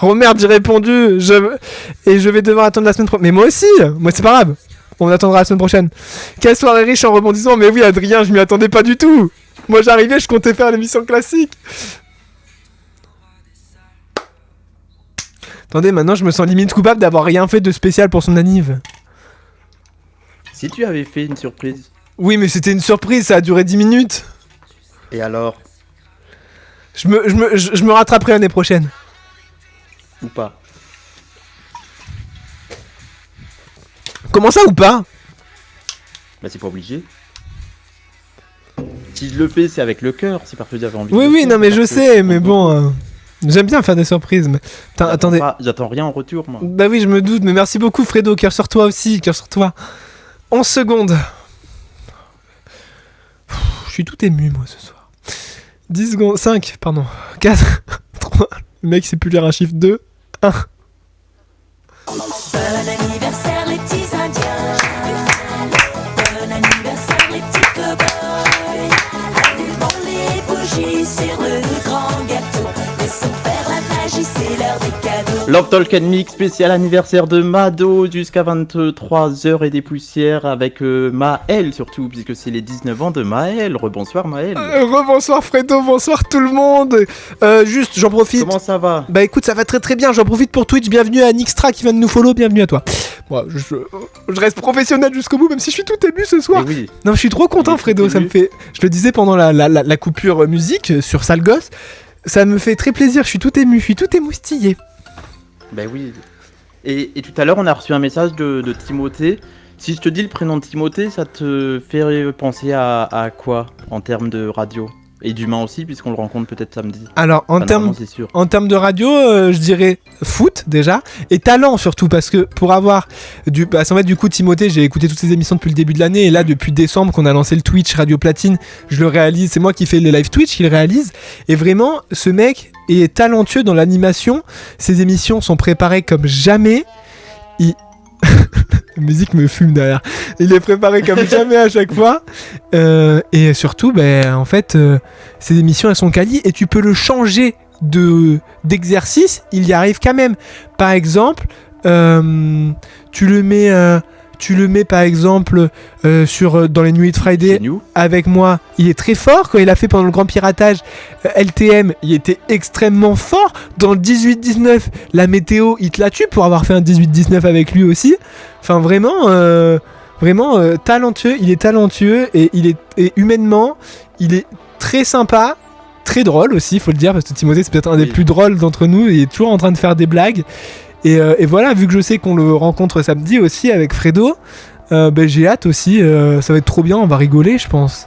Oh merde, j'ai répondu. Et je vais devoir attendre la semaine prochaine. Mais moi aussi. Moi c'est pas grave. On attendra la semaine prochaine. Quelle soirée riche en rebondissement. Mais oui Adrien, je m'y attendais pas du tout. Moi j'arrivais, je comptais faire l'émission classique. Attendez, maintenant je me sens limite coupable d'avoir rien fait de spécial pour son anniv. Si tu avais fait une surprise. Oui, mais c'était une surprise, ça a duré 10 minutes. Et alors? Je me rattraperai l'année prochaine. Ou pas? Comment ça ou pas? Bah c'est pas obligé. Si je le fais, c'est avec le cœur, c'est parce que j'avais envie Oui, de le oui, faire, non, mais c'est je parce que sais, je mais compte bon... beaucoup. j'aime bien faire des surprises, mais... Attendez. J'attends rien en retour, moi. Bah oui, je me doute, mais merci beaucoup, Fredo. Cœur sur toi aussi, cœur sur toi. 11 secondes. Je suis tout ému, moi, ce soir. 10 secondes. 5, pardon. 4, 3. Le mec, sait plus lire un chiffre. 2, 1. Bon anniversaire les petits indiens. Bon anniversaire les petits cow-boys. Allumons les bougies sur le grand gâteau. Laissons faire la magie, c'est l'heure des cadeaux. Love Talk and Mix spécial anniversaire de Mado jusqu'à 23h et des poussières avec Maël surtout, puisque c'est les 19 ans de Maël. Rebonsoir Maël. Rebonsoir, Fredo. Bonsoir, tout le monde. Juste, j'en profite. Comment ça va? Bah écoute, ça va très très bien, j'en profite pour Twitch, bienvenue à Nixtra qui vient de nous follow, bienvenue à toi. Moi, je reste professionnel jusqu'au bout, même si je suis tout ému ce soir. Eh oui. Non, je suis trop content, Il est Fredo, tout ça me ému. fait... Je le disais pendant la coupure musique sur Sale Gosse, ça me fait très plaisir, je suis tout ému, je suis tout émoustillé. Ben oui. Et tout à l'heure, on a reçu un message de Timothée. Si je te dis le prénom de Timothée, ça te fait penser à quoi en termes de radio? Et d'humain aussi, puisqu'on le rencontre peut-être samedi. Alors, en Enfin, termes... normalement, c'est sûr. En termes de radio, je dirais foot déjà, et talent surtout, parce que pour avoir du... Parce qu'en fait, du coup, Timothée, j'ai écouté toutes ses émissions depuis le début de l'année, et là, depuis décembre, qu'on a lancé le Twitch Radio Platine, je le réalise, c'est moi qui fais les live Twitch, qui le réalise, et vraiment, ce mec est talentueux dans l'animation, ses émissions sont préparées comme jamais, la musique me fume derrière. Il est préparé comme jamais à chaque fois. Et surtout, en fait, ces émissions, elles sont quali et tu peux le changer d'exercice, il y arrive quand même. Par exemple, tu le mets par exemple dans les nuits de Friday C'est nous. avec moi, il est très fort. Quand il a fait pendant le grand piratage LTM, il était extrêmement fort. Dans le 18-19, la météo, il te la tue pour avoir fait un 18-19 avec lui aussi. Enfin vraiment talentueux, il est talentueux et et humainement, il est très sympa, très drôle aussi, faut le dire, parce que Timothée c'est peut-être un des Oui. plus drôles d'entre nous, il est toujours en train de faire des blagues. Et voilà, vu que je sais qu'on le rencontre samedi aussi avec Fredo, j'ai hâte aussi, ça va être trop bien, on va rigoler je pense.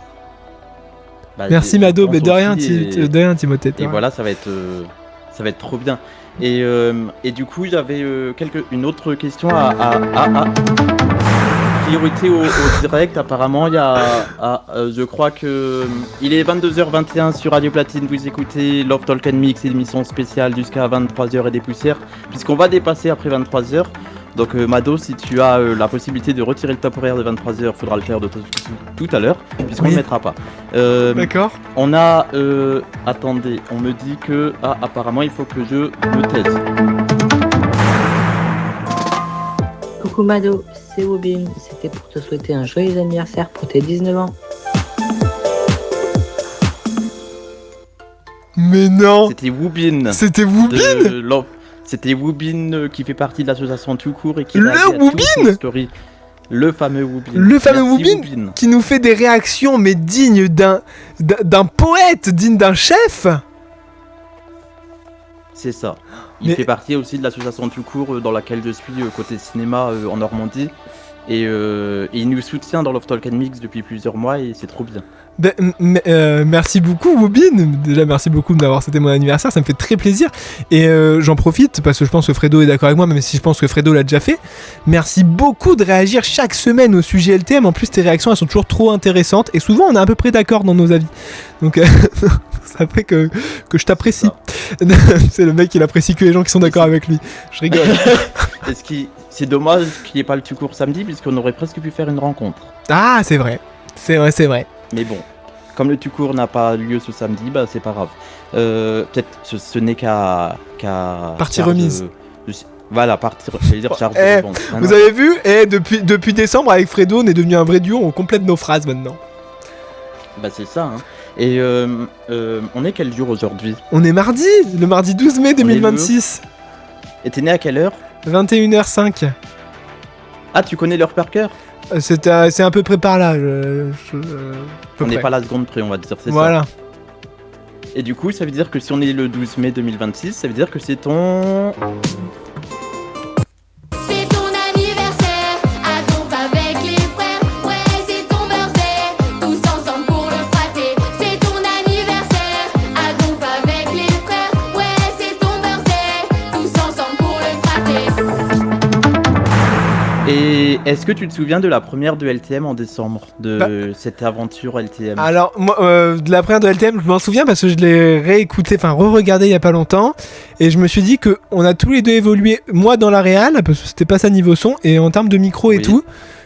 Bah, Merci je Mado, pense mais de rien, aussi, et- de rien Timothée. Et voilà, ça va être trop bien. Et du coup, j'avais une autre question à priorité au direct. Apparemment, il y a, je crois que il est 22h21 sur Radio Platine. Vous écoutez Love Talk and Mix, émission spéciale jusqu'à 23h et des poussières, puisqu'on va dépasser après 23h. Donc Mado, si tu as la possibilité de retirer le top horaire de 23h, faudra le faire tout à l'heure, puisqu'on Oui. le mettra pas. D'accord. On a... attendez, on me dit que... Ah, apparemment, il faut que je me taise. Coucou Mado, c'est Wobin. C'était pour te souhaiter un joyeux anniversaire pour tes 19 ans. Mais non, C'était Woobin. c'était Woobin. C'était Woobin qui fait partie de l'association Tout Court et qui Le réagit à toutes Woobin nos stories. Le fameux Woobin. Le fameux Merci, Woobin qui nous fait des réactions mais dignes d'un poète, dignes d'un chef. C'est ça. Il Mais- fait partie aussi de l'association Tout Court dans laquelle je suis côté cinéma en Normandie. Et il nous soutient dans Love Talk and Mix depuis plusieurs mois et c'est trop bien. Merci beaucoup Woobin. Déjà merci beaucoup d'avoir c'était mon anniversaire, ça me fait très plaisir. Et j'en profite parce que je pense que Fredo est d'accord avec moi, même si je pense que Fredo l'a déjà fait. Merci beaucoup de réagir chaque semaine au sujet LTM. En plus tes réactions elles sont toujours trop intéressantes et souvent on est à peu près d'accord dans nos avis. Donc ça fait que je t'apprécie. C'est le mec il apprécie que les gens qui sont d'accord avec lui. Je rigole. C'est dommage qu'il n'y ait pas le Tout Court samedi puisqu'on aurait presque pu faire une rencontre. Ah c'est vrai. C'est vrai. Mais bon, comme le Tout Court n'a pas lieu ce samedi, bah c'est pas grave. Peut-être ce n'est qu'à Partie charge remise. Voilà, partie. J'allais dire charge Eh, de revanche. Ah, Vous non. avez vu depuis décembre avec Fredo on est devenu un vrai duo, on complète nos phrases maintenant. Bah c'est ça. Hein. Et on est quel jour aujourd'hui? On est mardi, le mardi 12 mai 2026, Et t'es né à quelle heure? 21h05. Ah, tu connais l'heure par cœur? C'est à peu près par là. On n'est pas la seconde près, on va dire. C'est Voilà. Et du coup, ça veut dire que si on est le 12 mai 2026, ça veut dire que c'est ton... C'est ton anniversaire, à donf avec les frères. Ouais, c'est ton birthday, tous ensemble pour le fêter. C'est ton anniversaire, à donf avec les frères. Ouais, c'est ton birthday, tous ensemble pour le fêter. Et est-ce que tu te souviens de la première de LTM en décembre, de cette aventure LTM? Alors, moi, de la première de LTM, je m'en souviens parce que je l'ai réécouté, enfin re-regardé il y a pas longtemps, et je me suis dit que on a tous les deux évolué, moi dans la réal, parce que c'était pas ça niveau son, et en termes de micro et Oui. tout,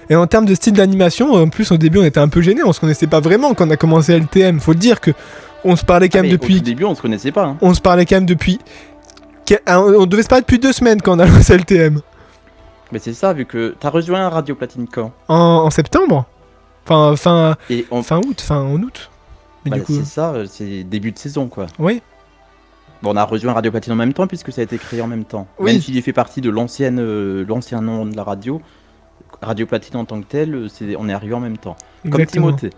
et en termes de style d'animation, en plus au début on était un peu gênés, on se connaissait pas vraiment quand on a commencé LTM, faut le dire que on se parlait quand même Au depuis... tout début, on se connaissait pas. Hein. On se parlait quand même depuis... On devait se parler depuis 2 semaines quand on a lancé LTM. Mais c'est ça, vu que t'as rejoint Radio Platine quand? En septembre, fin Et on... août, en août. Mais Bah, du coup, c'est ça, c'est début de saison quoi. oui. Bon, on a rejoint Radio Platine en même temps puisque ça a été créé en même temps. Oui. Même s'il fait partie de l'ancien nom de la radio, Radio Platine en tant que tel, on est arrivé en même temps. Comme Exactement. Timothée.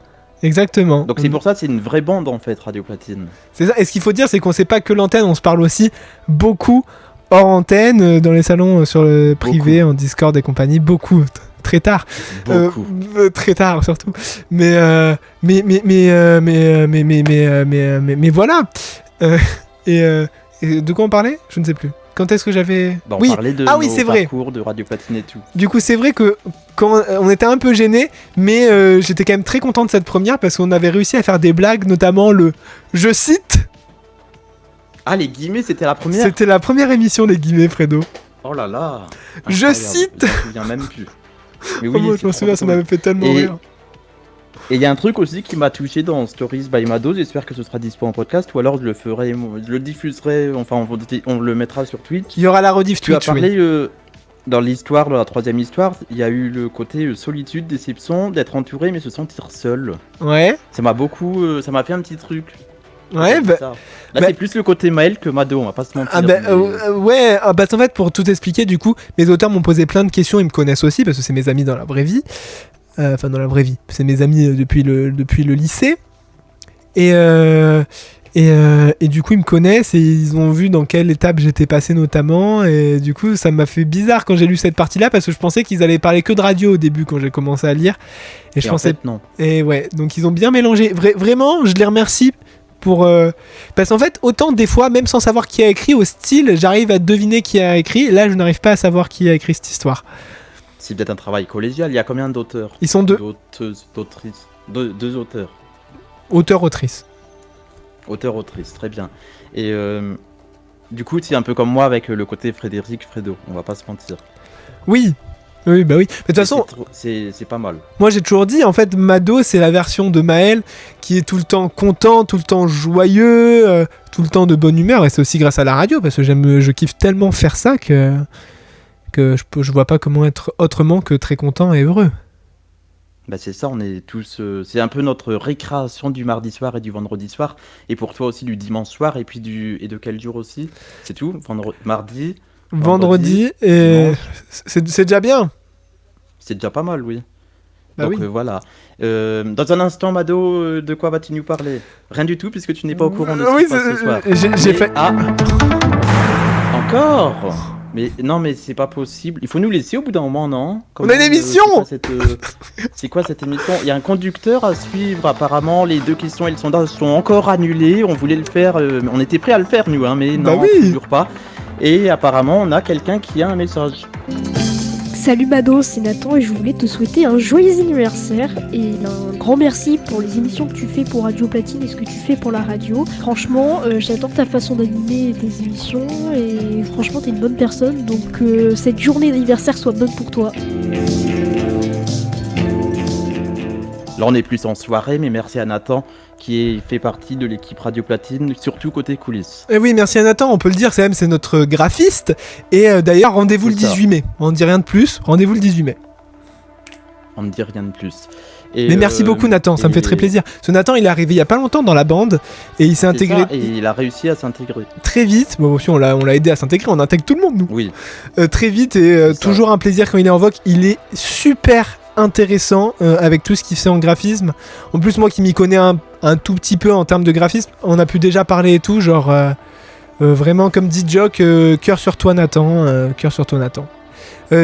Exactement. Donc c'est pour ça, c'est une vraie bande en fait, Radio Platine. C'est ça. Et ce qu'il faut dire, c'est qu'on sait pas que l'antenne, on se parle aussi beaucoup hors antenne, dans les salons sur le privé, en Discord et compagnie, beaucoup, très tard. Beaucoup. Très tard surtout. Mais voilà. Et de quoi on parlait? Je ne sais plus. Quand est-ce que j'avais... Bah, on oui. parlait de Ah oui, nos c'est vrai. parcours de Radio Platine et tout. Du coup, c'est vrai que quand on était un peu gênés, mais j'étais quand même très content de cette première parce qu'on avait réussi à faire des blagues, notamment le je cite. Ah, les guillemets, c'était la première. C'était la première émission des guillemets, Fredo. Oh là là. Je Incroyable, cite. Je me souviens même plus. Mais Oh, oui, moi, c'est je m'en trop souviens, ça drôle. m'avait fait tellement Et- rire. Et il y a un truc aussi qui m'a touché dans Stories by Mado, j'espère que ce sera dispo en podcast, ou alors je le diffuserai, enfin on le mettra sur Twitch. Il y aura la rediff Tu as Twitch, oui. parlé dans l'histoire, dans la troisième histoire, il y a eu le côté solitude, déception, d'être entouré mais se sentir seul. Ouais, Ça m'a beaucoup, ça m'a fait un petit truc. ouais, bah, Ça. Là bah- c'est plus le côté Maël que Mado, on va pas se mentir. ah bah, mais- ouais, ah bah, en fait, pour tout expliquer, du coup, mes auteurs m'ont posé plein de questions, ils me connaissent aussi, parce que c'est mes amis dans la vraie vie. Enfin, dans la vraie vie. C'est mes amis depuis le lycée. Et du coup, ils me connaissent et ils ont vu dans quelle étape j'étais passé notamment. Et du coup, ça m'a fait bizarre quand j'ai lu cette partie-là, parce que je pensais qu'ils allaient parler que de radio au début quand j'ai commencé à lire. Et je en pensais... fait, non. Et ouais, donc ils ont bien mélangé. Vraiment, je les remercie pour... Parce qu'en fait, autant des fois, même sans savoir qui a écrit, au style, j'arrive à deviner qui a écrit. Là, je n'arrive pas à savoir qui a écrit cette histoire. C'est peut-être un travail collégial, il y a combien d'auteurs? Ils sont deux, D'autrices. Deux auteurs. auteurs-autrices. Auteur-autrice, très bien. Et du coup, c'est un peu comme moi avec le côté Frédéric Fredo, on va pas se mentir. Oui, oui, bah oui. Mais de toute façon, c'est pas mal. moi j'ai toujours dit, en fait, Mado, c'est la version de Maël qui est tout le temps content, tout le temps joyeux, tout le temps de bonne humeur. Et c'est aussi grâce à la radio, parce que je kiffe tellement faire ça que je vois pas comment être autrement que très content et heureux. Bah c'est ça, on est tous. C'est un peu notre récréation du mardi soir et du vendredi soir, et pour toi aussi du dimanche soir, et puis et de quel jour aussi? C'est tout? Mardi, Vendredi, et dimanche. c'est déjà bien. C'est déjà pas mal, oui. Bah Donc oui. voilà. Dans un instant, Mado, de quoi vas-tu nous parler? Rien du tout, puisque tu n'es pas au courant de ce Oui, qui se passe ce soir. j'ai Mais- fait... Ah encore? Mais non, mais c'est pas possible. Il faut nous laisser au bout d'un moment, non? On a une émission! C'est quoi cette émission? Il y a un conducteur à suivre. Apparemment, les 2 questions et le sondage sont encore annulés. On voulait le faire, on était prêts à le faire, nous, hein, mais non, Bah oui. toujours pas. Et apparemment, on a quelqu'un qui a un message. Salut Mado, c'est Nathan et je voulais te souhaiter un joyeux anniversaire et un grand merci pour les émissions que tu fais pour Radio Platine et ce que tu fais pour la radio. Franchement, j'adore ta façon d'animer tes émissions et franchement t'es une bonne personne, donc cette journée d'anniversaire soit bonne pour toi. Là, on est plus en soirée, mais merci à Nathan qui fait partie de l'équipe Radio Platine, surtout côté coulisses. Eh oui, merci à Nathan, on peut le dire, c'est notre graphiste. Et d'ailleurs, rendez-vous le C'est ça. 18 mai. On ne dit rien de plus, rendez-vous le 18 mai. On ne dit rien de plus. Et, Mais merci beaucoup Nathan, ça me fait très plaisir. Ce Nathan, il est arrivé il y a pas longtemps dans la bande et il s'est C'est intégré ça, et il a réussi à s'intégrer. très vite. Bon, aussi, on l'a aidé à s'intégrer, on intègre tout le monde, nous. Oui. Très vite et C'est ça. toujours un plaisir quand il est en vogue. Il est super intéressant avec tout ce qu'il fait en graphisme. En plus, moi qui m'y connais un un tout petit peu en termes de graphisme. On a pu déjà parler et tout, genre vraiment comme dit Jock, cœur sur toi Nathan, cœur sur toi Nathan.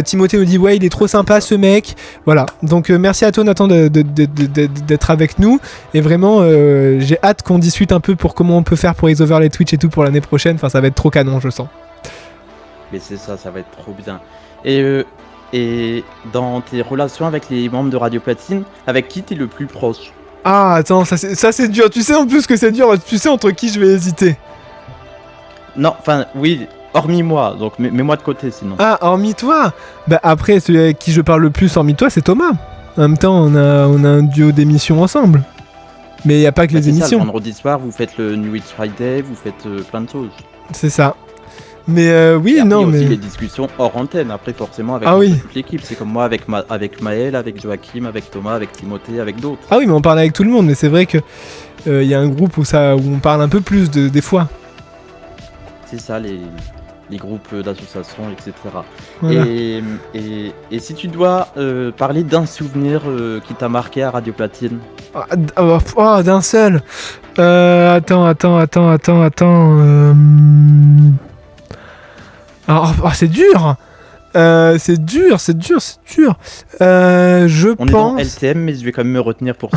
Timothée nous dit ouais il est trop sympa ce mec, voilà, donc merci à toi Nathan d'être avec nous, et vraiment j'ai hâte qu'on discute un peu pour comment on peut faire pour les overlay Twitch et tout pour l'année prochaine, enfin ça va être trop canon je sens. Mais c'est ça, ça va être trop bien. Et dans tes relations avec les membres de Radio Platine, avec qui t'es le plus proche? Ah attends, ça c'est dur, tu sais en plus que c'est dur, tu sais entre qui je vais hésiter. Non, enfin oui, hormis moi, donc mets-moi de côté sinon. Ah, hormis toi? Bah après, celui avec qui je parle le plus hormis toi, c'est Thomas. En même temps, on a un duo d'émissions ensemble. Mais il n'y a pas que les c'est émissions. Ça, le vendredi soir, vous faites le New Week Friday, vous faites plein de choses. C'est ça. Mais oui, et non, il y a mais... aussi les discussions hors antenne, après forcément avec toute l'équipe. C'est comme moi avec Maël, avec Joachim, avec Thomas, avec Timothée, avec d'autres. Ah oui, mais on parle avec tout le monde, mais c'est vrai que il y a un groupe où on parle un peu plus des fois. C'est ça, les groupes d'associations, etc. Voilà. Et si tu dois parler d'un souvenir qui t'a marqué à Radio Platine? D'un seul. Attends. Alors, c'est dur. C'est dur. Je pense. On est dans LTM, mais je vais quand même me retenir pour ça.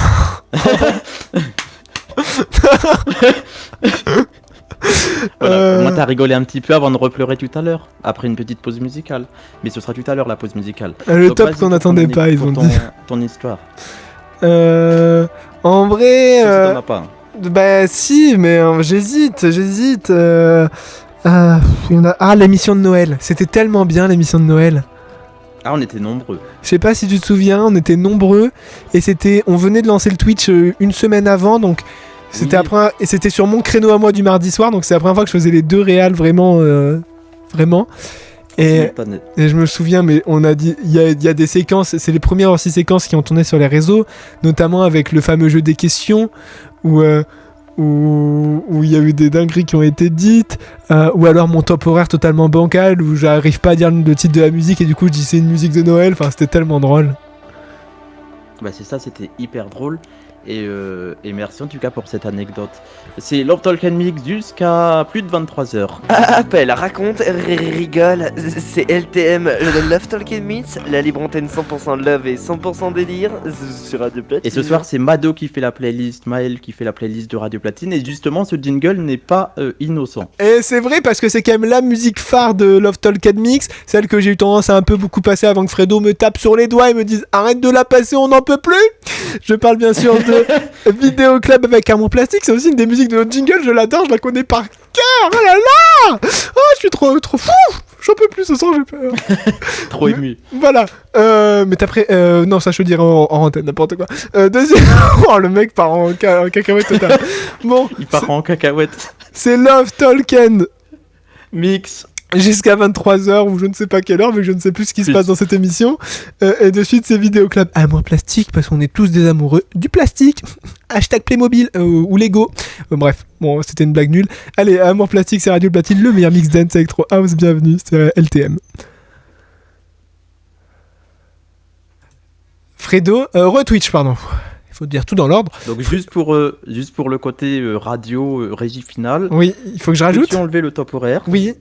Voilà, moi t'as rigolé un petit peu avant de repleurer tout à l'heure, après une petite pause musicale. Mais ce sera tout à l'heure la pause musicale. Le top qu'on n'attendait pas, ils ont dit. Ton histoire. En vrai... T'en as pas. Bah si, mais j'hésite. L'émission de Noël. C'était tellement bien l'émission de Noël. Ah, on était nombreux. Je sais pas si tu te souviens, on était nombreux. Et on venait de lancer le Twitch une semaine avant, donc... C'était et c'était sur mon créneau à moi du mardi soir, donc c'est la première fois que je faisais les deux réals vraiment. Et je me souviens, mais on a dit, il y a des séquences, c'est les premières aussi séquences qui ont tourné sur les réseaux, notamment avec le fameux jeu des questions, où il y a eu des dingueries qui ont été dites, ou alors mon top horaire totalement bancal, où j'arrive pas à dire le titre de la musique, et du coup je dis c'est une musique de Noël, enfin c'était tellement drôle. Bah c'est ça, c'était hyper drôle. Et merci en tout cas pour cette anecdote. C'est Love Talk and Mix jusqu'à plus de 23h. Appelle, raconte, rigole, c'est LTM, le Love Talk and Mix, la libre antenne 100% love et 100% délire sur Radio Platine. Et ce soir c'est Mado qui fait la playlist, Maël qui fait la playlist de Radio Platine, et justement ce jingle n'est pas innocent. Et c'est vrai parce que c'est quand même la musique phare de Love Talk and Mix, celle que j'ai eu tendance à un peu beaucoup passer avant que Fredo me tape sur les doigts et me dise arrête de la passer, on n'en peut plus. Je parle bien sûr de Vidéo Club avec Amour Plastique, c'est aussi une des musiques de notre jingle, je l'adore, je la connais par cœur, oh là là. Oh, je suis trop fou, j'en peux plus ce soir, j'ai peur. Trop ému. Voilà, mais après, non ça je te dirais en antenne, n'importe quoi. Deuxième, oh le mec part en cacahuète total. Bon, il part en cacahuète. C'est Love Talk and Mix. Jusqu'à 23h ou je ne sais pas quelle heure, mais je ne sais plus ce qui se passe dans cette émission. Et de suite, c'est Vidéo Club Amour Plastique, parce qu'on est tous des amoureux du plastique. Hashtag Playmobil ou Lego. Bref, bon, c'était une blague nulle. Allez, Amour Plastique, c'est Radio Platine, le meilleur mix dance electro house. Bienvenue, c'est LTM. Fredo, retwitch, pardon. Il faut dire tout dans l'ordre. Donc juste pour le côté radio, régie finale. Oui, il faut que je rajoute. Peux-tu enlever le top horaire? Oui.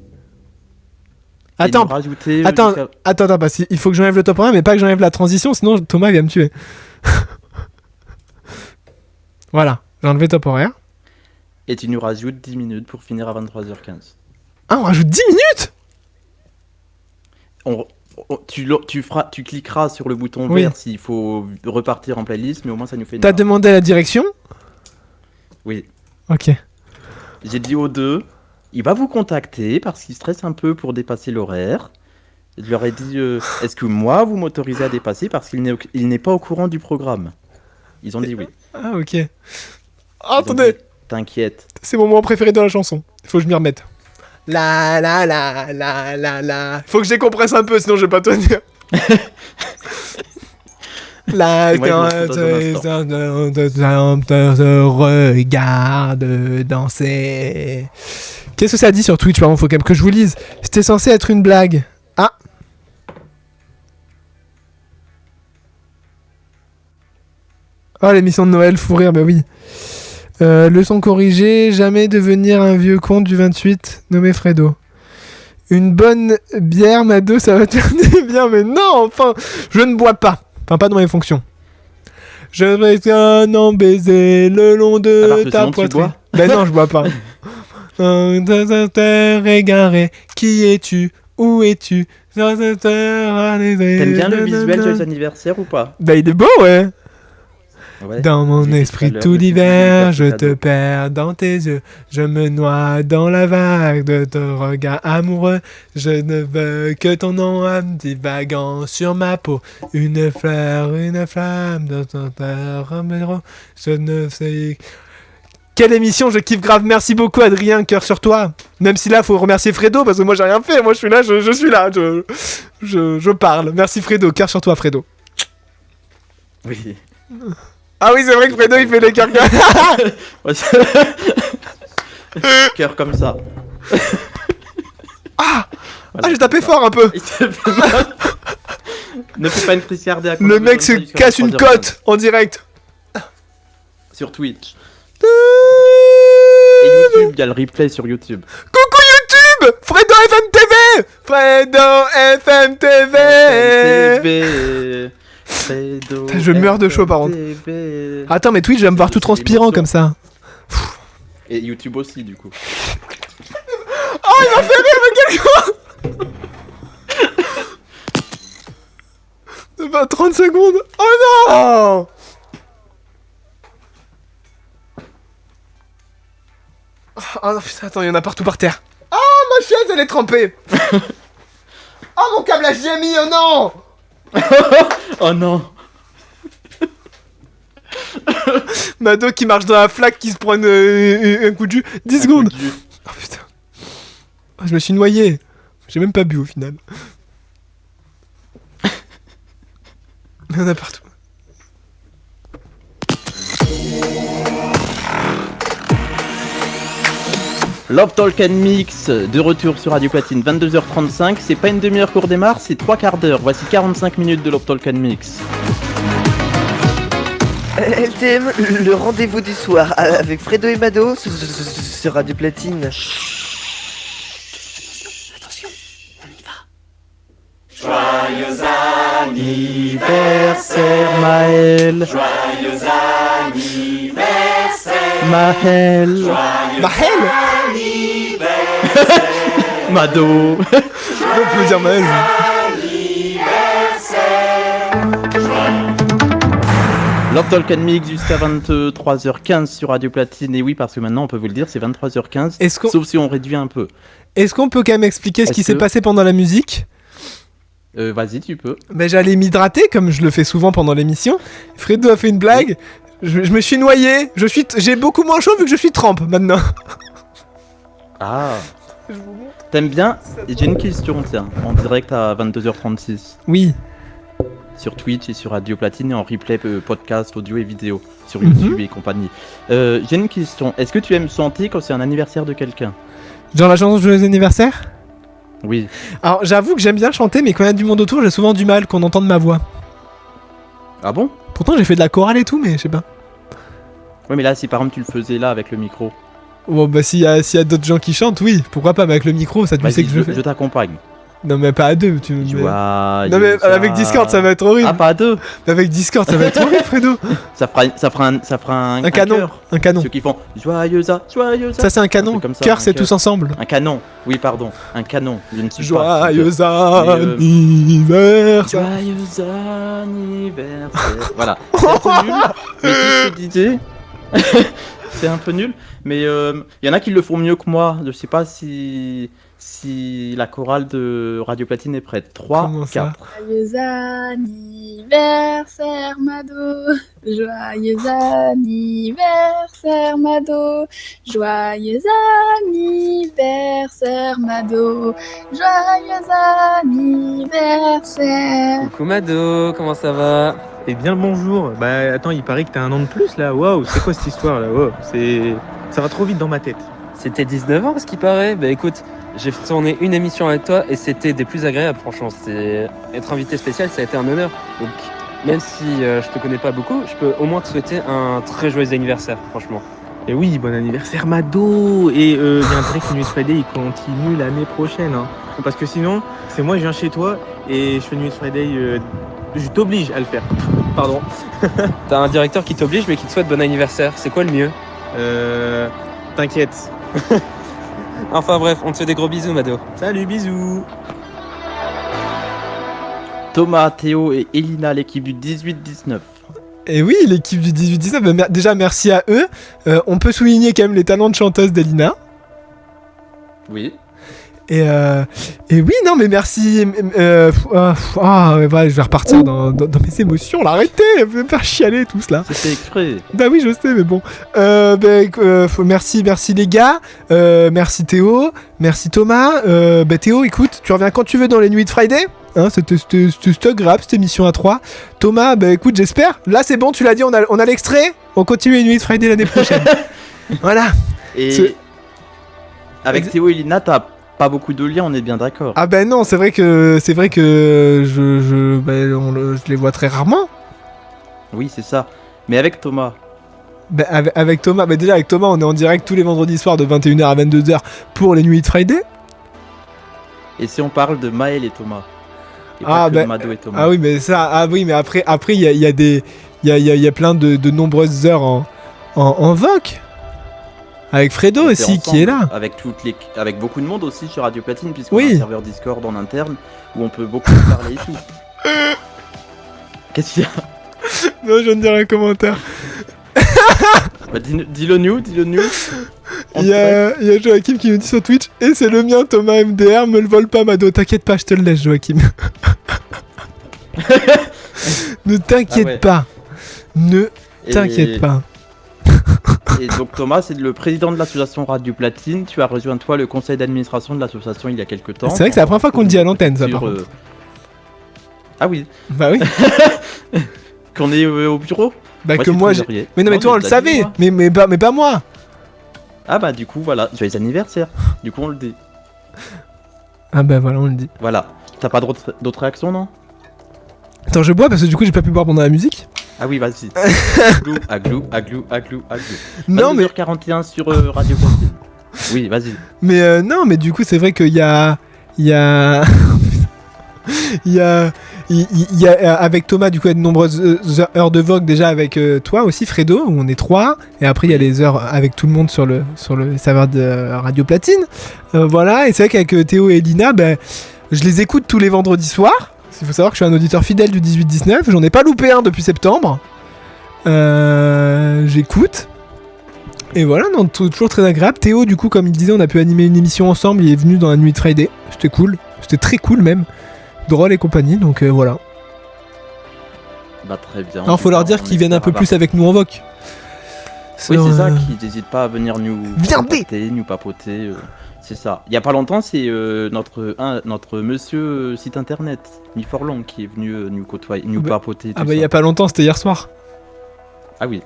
Attends, parce qu'il faut que j'enlève le top 1, mais pas que j'enlève la transition, sinon Thomas il va me tuer. Voilà, j'ai enlevé top horaire. Et tu nous rajoutes 10 minutes pour finir à 23h15. Ah, on rajoute 10 minutes? Tu cliqueras sur le bouton vert s'il faut repartir en playlist, mais au moins ça nous fait une... T'as demandé à la direction? Oui. Ok. J'ai dit aux deux... Il va vous contacter parce qu'il stresse un peu pour dépasser l'horaire. Je leur ai dit est-ce que moi vous m'autorisez à dépasser parce qu'il n'est pas au courant du programme. Ils ont dit oui. Ah ok. Attendez. T'inquiète. C'est mon moment préféré de la chanson. Il faut que je m'y remette. La la la la la la. Faut que je décompresse un peu sinon je vais pas tenir. La regarde danser. Qu'est-ce que ça dit sur Twitch? Pardon, faut quand même que je vous lise. C'était censé être une blague. Ah. Oh, l'émission de Noël, fou rire, bah oui. Leçon corrigée, jamais devenir un vieux con du 28 nommé Fredo. Une bonne bière, Mado, ça va te faire du bien, mais non, enfin, je ne bois pas. Enfin, pas dans mes fonctions. Je reste un baiser le long de Alors que ta sinon, tu poitrine. bois Ben non, je bois pas. Terre égarée, qui es-tu? Où es-tu? T'aimes T'aimes bien le visuel de anniversaire ou pas? Bah il est beau, ouais. Ouais. Dans mon J'ai dit esprit tout à tout l'heure, l'hiver, je c'est te cadeau. perds dans tes yeux. Je me noie dans la vague de ton regard amoureux. Je ne veux que ton nom âme divagant sur ma peau. Une fleur, une flamme de ton cœur, je ne sais. Quelle émission, je kiffe grave. Merci beaucoup Adrien, cœur sur toi. Même si là faut remercier Fredo parce que moi j'ai rien fait. Moi je suis là, je suis là, je parle. Merci Fredo, cœur sur toi Fredo. Oui. Ah oui c'est vrai que Fredo il fait les cœurs. Ouais, cœur comme ça. Ah, Voilà, j'ai tapé comme ça. fort un peu. Il te fait mal. Ne fais pas une crise cardiaque. Le mec se casse une côte en direct. Sur Twitch. Et YouTube, il y a le replay sur YouTube. Coucou YouTube, Fredo FM TV. Fredo FM TV. Fredo Putain, je meurs de chaud, par contre. TV. Attends mais Twitch je vais me voir tout transpirant comme ça. Et YouTube aussi, du coup. Oh il m'a fait rire le quelqu'un. Ça va 30 secondes. Oh non. Oh non putain attends il y en a partout par terre. Oh ma chaise elle est trempée. Oh mon câble HDMI oh non. Oh non. Mado qui marche dans la flaque qui se prend un coup de jus. 10 secondes. Oh putain. Oh, je me suis noyé. J'ai même pas bu au final. Il y en a partout. Love Talk and Mix, de retour sur Radio Platine, 22h35. C'est pas une demi-heure qu'on redémarre, c'est 3/4 d'heure. Voici 45 minutes de Love Talk and Mix. LTM, le rendez-vous du soir avec Fredo et Mado sur Radio Platine. Joyeux Anniversaire Maël, Joyeux anniversaire, Maël, Maël. Mado. On peut dire Maël. Love Talk and Mix jusqu'à 23h15 sur Radio Platine. Et oui, parce que maintenant on peut vous le dire, c'est 23h15. Est-ce qu'on Sauf si on réduit un peu. Est-ce qu'on peut quand même expliquer ce qui Est-ce s'est que- passé pendant la musique? Vas-y, tu peux. Ben, j'allais m'hydrater comme je le fais souvent pendant l'émission. Fredo a fait une blague. Je me suis noyé. J'ai beaucoup moins chaud vu que je suis trempe maintenant. Ah. T'aimes bien? J'ai une question, tiens, en direct à 22h36. Oui. Sur Twitch et sur Radio Platine et en replay podcast, audio et vidéo. Sur Mhm. YouTube et compagnie. J'ai une question. Est-ce que tu aimes chanter quand c'est un anniversaire de quelqu'un? Genre la chanson Joyeux anniversaire? Oui. Alors j'avoue que j'aime bien chanter, mais quand il y a du monde autour, j'ai souvent du mal qu'on entende ma voix. Ah bon? Pourtant j'ai fait de la chorale et tout, mais je sais pas. Ouais, mais là, si par exemple tu le faisais là avec le micro. Bon bah s'il y a d'autres gens qui chantent, oui, pourquoi pas, mais avec le micro, ça tu sais Vas-y, que je le fais. je t'accompagne. Non mais pas à deux, tu me... Joyeux Non mais avec Discord ça va être horrible. Ah, pas à deux. Avec Discord ça va être horrible, Fredo. Ça fera un canon. cœur. Un canon. Ceux qui font joyeux a. Ça c'est un canon. comme ça, Cœur un c'est cœur. tous ensemble. Un canon. Oui, pardon. Un canon. Je ne suis pas. Joyeux Mais, anniversaire. Joyeux anniversaire. Voilà. C'est un peu nul. Mais tout ce que je disais, c'est un peu nul. Mais il y en a qui le font mieux que moi. Je sais pas si la chorale de Radio Platine est prête. 3, Comment ça 4. Joyeux anniversaire Mado, joyeux anniversaire Mado, joyeux anniversaire Mado, joyeux anniversaire. Coucou Mado, comment ça va? Eh bien le bonjour. Bah attends, il paraît que t'as un an de plus là. Waouh, c'est quoi cette histoire là? Wow, ça va trop vite dans ma tête. C'était 19 ans, ce qui paraît. Bah écoute, j'ai tourné une émission avec toi et c'était des plus agréables, franchement. Être invité spécial, ça a été un honneur. Donc, même si je te connais pas beaucoup, je peux au moins te souhaiter un très joyeux anniversaire, franchement. Et oui, bon anniversaire Mado. Et il y a intérêt que Nuit Friday il continue l'année prochaine. Hein. Parce que sinon, c'est moi je viens chez toi et je fais Nuit Friday. Je t'oblige à le faire. Pardon. T'as un directeur qui t'oblige mais qui te souhaite bon anniversaire. C'est quoi le mieux? T'inquiète. Enfin bref, on te fait des gros bisous, Mado. Salut, bisous. Thomas, Théo et Elina, l'équipe du 18-19. Et oui, l'équipe du 18-19, déjà merci à eux. On peut souligner quand même les talents de chanteuse d'Elina. Oui. Et oui, non, mais merci. Ouais, je vais repartir dans mes émotions. Là, arrêtez, vous me faire chialer tout cela. C'était exprès. Bah oui, je sais, mais bon. Merci les gars. Merci Théo. Merci Thomas. Théo, écoute, tu reviens quand tu veux dans les nuits de Friday. Hein, c'était grave cette émission à 3. Thomas, écoute, j'espère. Là, c'est bon, tu l'as dit, on a l'extrait. On continue les nuits de Friday l'année prochaine. Voilà. Et avec Théo et Elina, t'as pas beaucoup de liens, on est bien d'accord. Ah non, c'est vrai que je les vois très rarement. Oui, c'est ça. Mais avec Thomas. Avec Thomas, déjà avec Thomas, on est en direct tous les vendredis soirs de 21h à 22h pour les nuits de Friday. Et si on parle de Maël et Thomas et pas que Mado et Thomas. Ah oui, mais ça, mais après il y a plein de nombreuses heures en voc. Avec Fredo aussi qui est là. Avec beaucoup de monde aussi sur Radio Platine, puisqu'on a un serveur Discord en interne où on peut beaucoup parler et tout. Qu'est-ce qu'il y a? Non, je viens de dire un commentaire. Dis-le nous. Il y a Joachim qui nous dit sur Twitch, et c'est le mien Thomas MDR, me le vole pas Mado, t'inquiète pas, je te le laisse Joachim. Ne t'inquiète pas. Ne t'inquiète pas. Et donc Thomas, c'est le président de l'association Radio Platine. Tu as rejoint toi le conseil d'administration de l'association il y a quelques temps. C'est vrai que c'est la première fois qu'on le dit à l'antenne, ça par contre. Ah oui. Bah oui. Qu'on est au bureau. Que moi mais non mais toi on le savait, mais pas moi. Ah du coup voilà, joyeux anniversaire. Du coup on le dit. Ah voilà, on le dit. Voilà. T'as pas d'autres réactions, non? Attends, je bois parce que du coup j'ai pas pu boire pendant la musique. Ah oui, vas-y. Aglou. Non mais 41 sur Radio Platine. Oui, vas-y. Mais non, mais du coup c'est vrai qu'il y a avec Thomas du coup il y a de nombreuses heures de vogue déjà avec toi aussi Fredo où on est 3 et après il y a les heures avec tout le monde sur le serveur de Radio Platine. Voilà, et c'est vrai qu'avec Théo et Elina, je les écoute tous les vendredis soirs. Il faut savoir que je suis un auditeur fidèle du 18-19, j'en ai pas loupé un depuis septembre. J'écoute. Et voilà, non, toujours très agréable. Théo, du coup, comme il disait, on a pu animer une émission ensemble, il est venu dans la nuit de Friday. C'était cool, c'était très cool même. Drôle et compagnie, donc voilà. Très bien. Alors faut leur dire qu'ils viennent un peu plus avec nous en voc. Oui, c'est ça, qu'ils n'hésitent pas à venir nous papoter. C'est ça. Il y a pas longtemps, c'est notre monsieur site internet, Miforlong, qui est venu nous côtoyer, nous papoter. Il y a pas longtemps, c'était hier soir. Ah oui.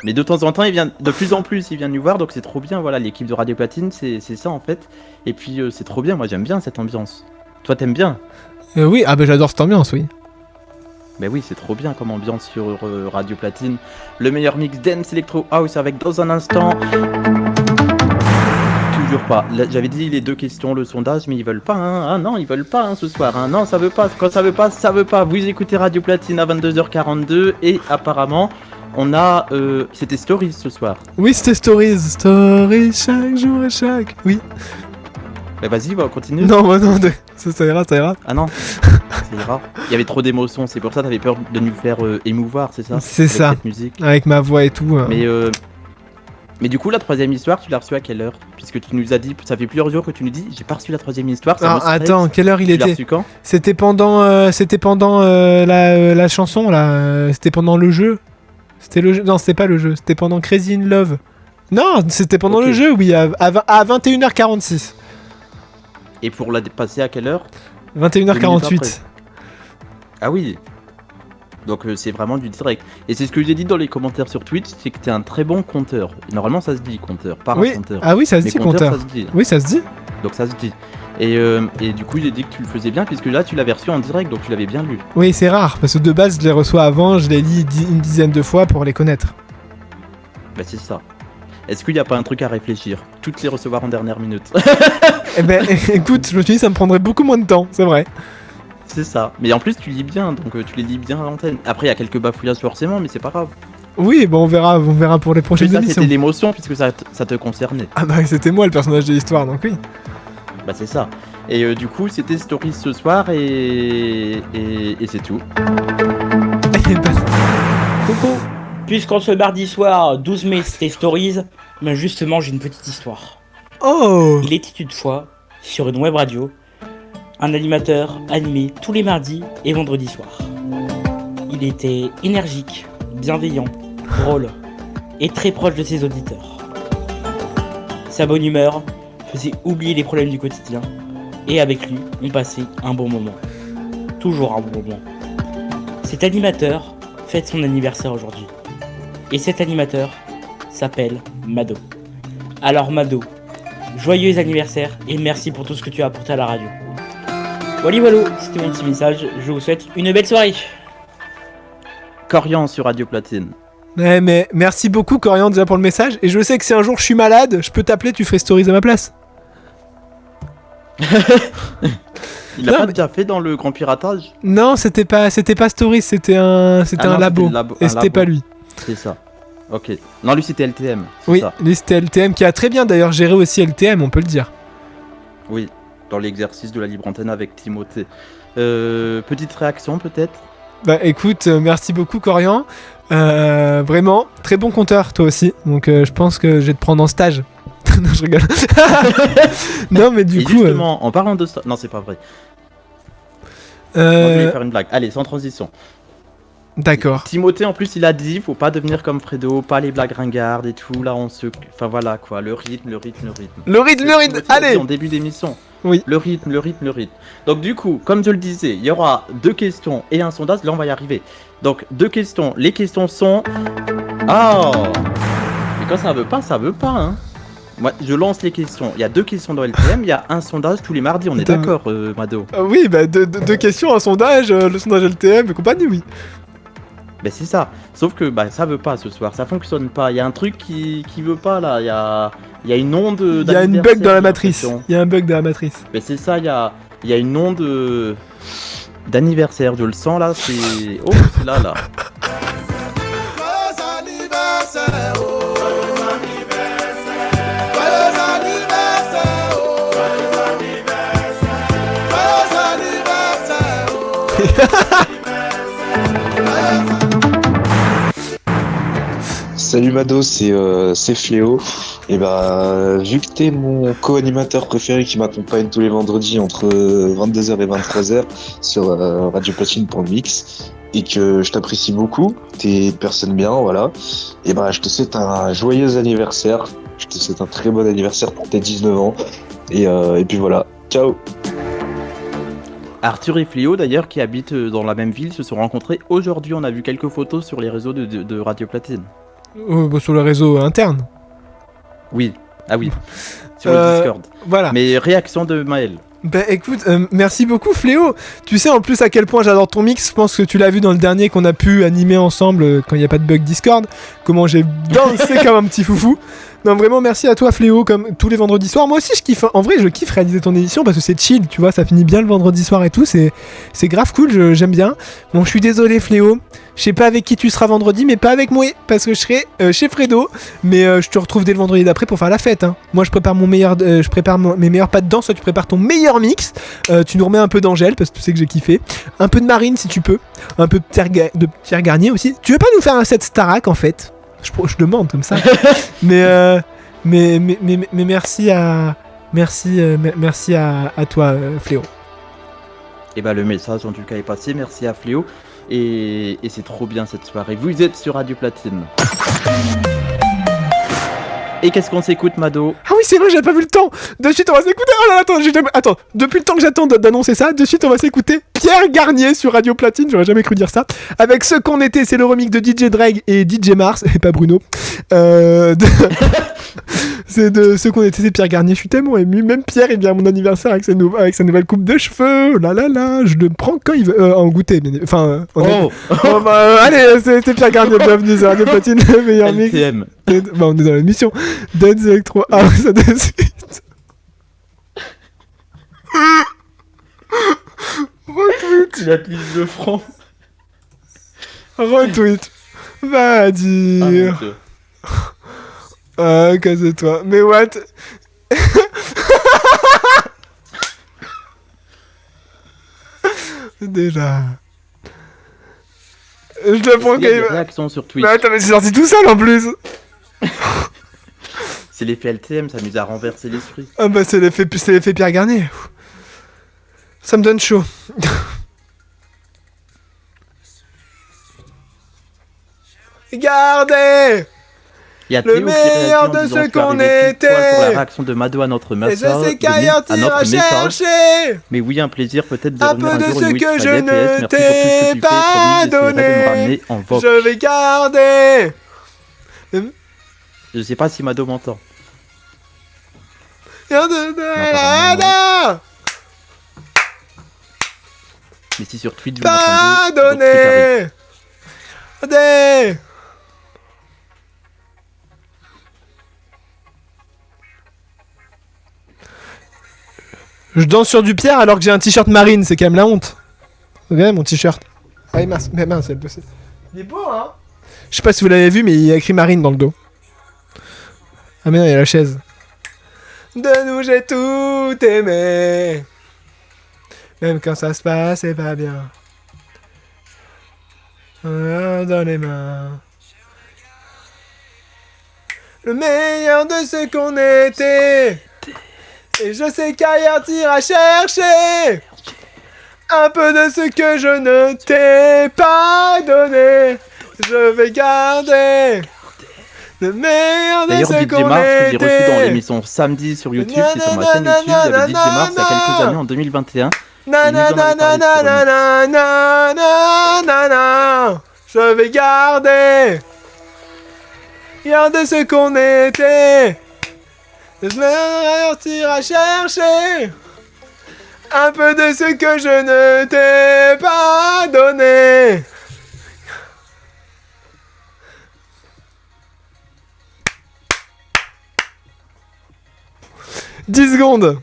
Mais de temps en temps, de plus en plus, il vient nous voir, donc c'est trop bien. Voilà, l'équipe de Radio Platine, c'est ça en fait. Et puis c'est trop bien. Moi, j'aime bien cette ambiance. Toi, t'aimes bien? Oui, j'adore cette ambiance, oui. Mais oui, c'est trop bien comme ambiance sur Radio Platine. Le meilleur mix dance electro house avec dans un instant. Toujours pas. Là, j'avais dit les 2 questions, le sondage, mais ils veulent pas. Ah non, ils veulent pas ce soir. Non, ça veut pas. Quand ça veut pas, ça veut pas. Vous écoutez Radio Platine à 22h42 et apparemment, on a. C'était Stories ce soir. Oui, c'était Stories. Stories chaque jour et chaque. Oui. Vas-y, va continuer. Non, ça ira. Ah non, ça ira. Il y avait trop d'émotions, c'est pour ça que t'avais peur de nous faire émouvoir, c'est ça? C'est ça. Cette musique. Avec ma voix et tout. Mais du coup, la 3ème histoire, tu l'as reçue à quelle heure? Puisque tu nous as dit, ça fait plusieurs jours que tu nous dis, j'ai pas reçu la 3ème histoire. Attends, quelle heure il était? Tu l'as reçue quand? C'était pendant la chanson là. C'était pendant le jeu. C'était le jeu. Non, c'était pas le jeu. C'était pendant Crazy in Love. Non, c'était pendant le jeu. Oui, à 21h46. Et pour la passer à quelle heure? 21h48. Ah oui. Donc c'est vraiment du direct. Et c'est ce que j'ai dit dans les commentaires sur Twitch, c'est que t'es un très bon compteur. Et normalement ça se dit compteur, pas un compteur. Ah oui, ça se dit compteur. Ça se dit. Oui, ça se dit. Donc ça se dit. Et du coup j'ai dit que tu le faisais bien, puisque là tu l'avais reçu en direct, donc tu l'avais bien lu. Oui, c'est rare, parce que de base je les reçois avant, je les lis une dizaine de fois pour les connaître. C'est ça. Est-ce qu'il n'y a pas un truc à réfléchir? Toutes les recevoir en dernière minute. Eh ben, écoute, je me suis dit, ça me prendrait beaucoup moins de temps, c'est vrai. C'est ça. Mais en plus, tu lis bien, donc tu les lis bien à l'antenne. Après, il y a quelques bafouillages forcément, mais c'est pas grave. Oui, bon, on verra pour les Mais prochaines ça, émissions. c'était l'émotion, puisque ça te concernait. Ah bah, c'était moi le personnage de l'histoire, donc oui. Bah, c'est ça. Et du coup, c'était Stories ce soir, et c'est tout. Coucou. Puisqu'en ce mardi soir, 12 mai, c'était Stories, ben justement, j'ai une petite histoire. Oh! Il était une fois, sur une web radio, un animateur animé tous les mardis et vendredis soirs. Il était énergique, bienveillant, drôle et très proche de ses auditeurs. Sa bonne humeur faisait oublier les problèmes du quotidien et avec lui, on passait un bon moment. Toujours un bon moment. Cet animateur fête son anniversaire aujourd'hui. Et cet animateur s'appelle Mado. Alors Mado, joyeux anniversaire et merci pour tout ce que tu as apporté à la radio. Voilà, c'était mon petit message. Je vous souhaite une belle soirée. Corian sur Radio Platine. Ouais, mais merci beaucoup, Corian, déjà pour le message. Et je sais que si un jour je suis malade, je peux t'appeler, tu ferais Stories à ma place. Il l'a pas déjà fait dans le Grand Piratage? Non, c'était pas Stories, c'était un labo. Et c'était pas lui. C'est ça. Ok. Non, lui c'était LTM. Oui, ça. lui c'était LTM qui a très bien d'ailleurs géré aussi LTM, on peut le dire. Oui, dans l'exercice de la libre antenne avec Timothée. Petite réaction peut-être? Bah écoute, merci beaucoup Corian. Vraiment, très bon compteur toi aussi. Donc je pense que je vais te prendre en stage. Non, je rigole. Non, mais du coup. Justement, en parlant de ça. Non, c'est pas vrai. Moi, je voulais faire une blague. Allez, sans transition. D'accord. Timothée, en plus, il a dit faut pas devenir comme Fredo, pas les blagues ringardes et tout. Là, on se. Enfin voilà quoi, le rythme. Allez! En début d'émission. Oui. Le rythme. Donc, du coup, comme je le disais, il y aura 2 questions et un sondage. Là, on va y arriver. Donc, 2 questions. Les questions sont. Oh! Mais quand ça veut pas, hein. Moi, je lance les questions. Il y a 2 questions dans LTM, il y a un sondage tous les mardis. On est d'accord, Mado? Oui, bah 2 questions, un sondage, le sondage LTM et compagnie, oui. Bah c'est ça. Sauf que bah ça veut pas ce soir, ça fonctionne pas. Il y a un truc qui veut pas là. Il y a une onde. Il y a une bug dans la matrice. Il y a un bug dans la matrice. Mais c'est ça. Il y a une onde d'anniversaire. Je le sens là. C'est c'est là. Salut Mado, c'est Fléau. Et bah, vu que t'es mon co-animateur préféré qui m'accompagne tous les vendredis entre 22h et 23h sur Radio Platine pour le mix, et que je t'apprécie beaucoup, t'es une personne bien, voilà. Et bah, je te souhaite un joyeux anniversaire. Je te souhaite un très bon anniversaire pour tes 19 ans. Et puis voilà, ciao. Arthur et Fléau d'ailleurs qui habitent dans la même ville se sont rencontrés aujourd'hui. On a vu quelques photos sur les réseaux de Radio Platine. Sur le réseau interne. Oui, ah oui, sur le Discord. Voilà. Mais réaction de Maël. Bah écoute, merci beaucoup Fléau. Tu sais en plus à quel point j'adore ton mix. Je pense que tu l'as vu dans le dernier qu'on a pu animer ensemble quand il n'y a pas de bug Discord. Comment j'ai dansé comme un petit foufou. Non vraiment merci à toi Fléau, comme tous les vendredis soirs. Moi aussi je kiffe, en vrai je kiffe réaliser ton émission parce que c'est chill, tu vois, ça finit bien le vendredi soir et tout, c'est grave cool, j'aime bien. Bon je suis désolé Fléau, je sais pas avec qui tu seras vendredi, mais pas avec moi, parce que je serai chez Fredo, mais je te retrouve dès le vendredi d'après pour faire la fête, hein. Moi je prépare mes meilleurs pas de danse, toi tu prépares ton meilleur mix, tu nous remets un peu d'Angèle parce que tu sais que j'ai kiffé, un peu de Marine si tu peux, un peu de Pierre Garnier aussi. Tu veux pas nous faire un set Starac en fait? Je demande comme ça. mais merci à toi Fléau. Et bah le message en tout cas est passé, merci à Fléau. Et c'est trop bien cette soirée. Vous êtes sur Radio Platine. Et qu'est-ce qu'on s'écoute, Mado? Ah oui, c'est vrai, j'avais pas vu le temps. De suite, on va s'écouter. Oh là là, attends, depuis le temps que j'attends d'annoncer ça, de suite, on va s'écouter Pierre Garnier sur Radio Platine. J'aurais jamais cru dire ça. Avec Ce qu'on était, c'est le remix de DJ Drake et DJ Mars, et pas Bruno. C'est de ceux qu'on était, c'est Pierre Garnier. Je suis tellement ému. Même Pierre, il vient à mon anniversaire avec sa nouvelle coupe de cheveux. Là là là, je le prends quand il veut. En goûter. Enfin, allez, c'est Pierre Garnier. Bienvenue sur Radio Platine, le meilleur mix. On est dans l'émission Dance Electro House de suite. Retweet. La piste de francs. Retweet. Va dire. Casse-toi. Mais what? Déjà. Je le prends quand il y a des réactions sur Twitch. Mais attends, mais c'est sorti tout seul en plus. C'est l'effet LTM, ça nous a renversé l'esprit. Ah bah c'est l'effet Pierre Garnier. Ça me donne chaud. Regardez le meilleur de ce qu'on était. Pour la réaction de Mado à notre message. Et je sais qu'ailleurs t'iras chercher. Mais oui, un plaisir peut-être de un revenir peu de un jour ce une que Witch je Friday, ne PS. Merci pour tout ce que t'ai tu fais, pas promis, j'essaierai de me donné. ramener en vogue. Je vais garder. Je sais pas si Mado m'entend. Mais si sur Twitch vous m'entendez, donc Pardonnez. Regardez. Je danse sur du Pierre alors que j'ai un t-shirt marine, c'est quand même la honte. Regarde mon t-shirt. Ah, mince, il est beau, hein. Je sais pas si vous l'avez vu, mais il y a écrit marine dans le dos. Ah mais non, il y a la chaise. De nous j'ai tout aimé. Même quand ça se passe, c'est pas bien. Dans les mains. Le meilleur de ce qu'on était. Et je sais qu'ailleurs t'iras chercher un peu de ce que je ne t'ai pas donné. Je vais garder le meilleur de ce qu'on Mars, que j'ai reçu dans était. l'émission samedi sur YouTube, c'est sur ma chaîne YouTube, il y avait DJ Mars il y a quelques années en 2021. Je vais garder ce qu'on était. Tu iras chercher un peu de ce que je ne t'ai pas donné. « 10 secondes.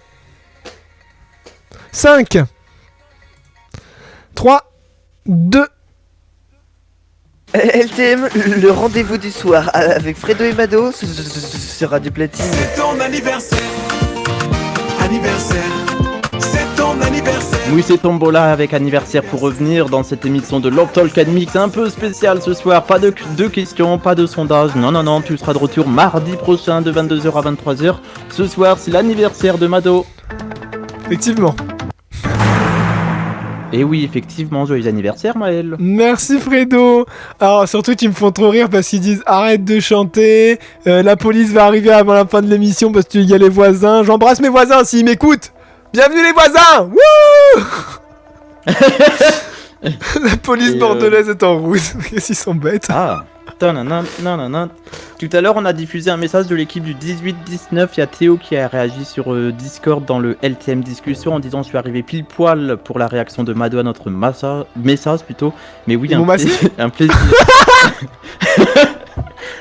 5 3 2 LTM, le rendez-vous du soir avec Fredo et Mado sur Radio Platine. C'est ton anniversaire. Anniversaire. C'est ton anniversaire. Oui, c'est Tombola avec anniversaire pour revenir dans cette émission de Love Talk and Mix un peu spéciale ce soir. Pas de questions, pas de sondage. Non, tu seras de retour mardi prochain de 22h à 23h. Ce soir, c'est l'anniversaire de Mado. Effectivement. Et oui, effectivement, joyeux anniversaire Maël. Merci Fredo. Alors surtout ils me font trop rire parce qu'ils disent arrête de chanter, la police va arriver avant la fin de l'émission parce qu'il y a les voisins. J'embrasse mes voisins s'ils m'écoutent. Bienvenue les voisins. Wouh. La police bordelaise est en route. Qu'est-ce qu'ils sont bêtes. Ah. Tout à l'heure, on a diffusé un message de l'équipe du 18-19. Il y a Théo qui a réagi sur Discord dans le LTM discussion en disant je suis arrivé pile poil pour la réaction de Mado à notre message plutôt. Mais oui, un plaisir.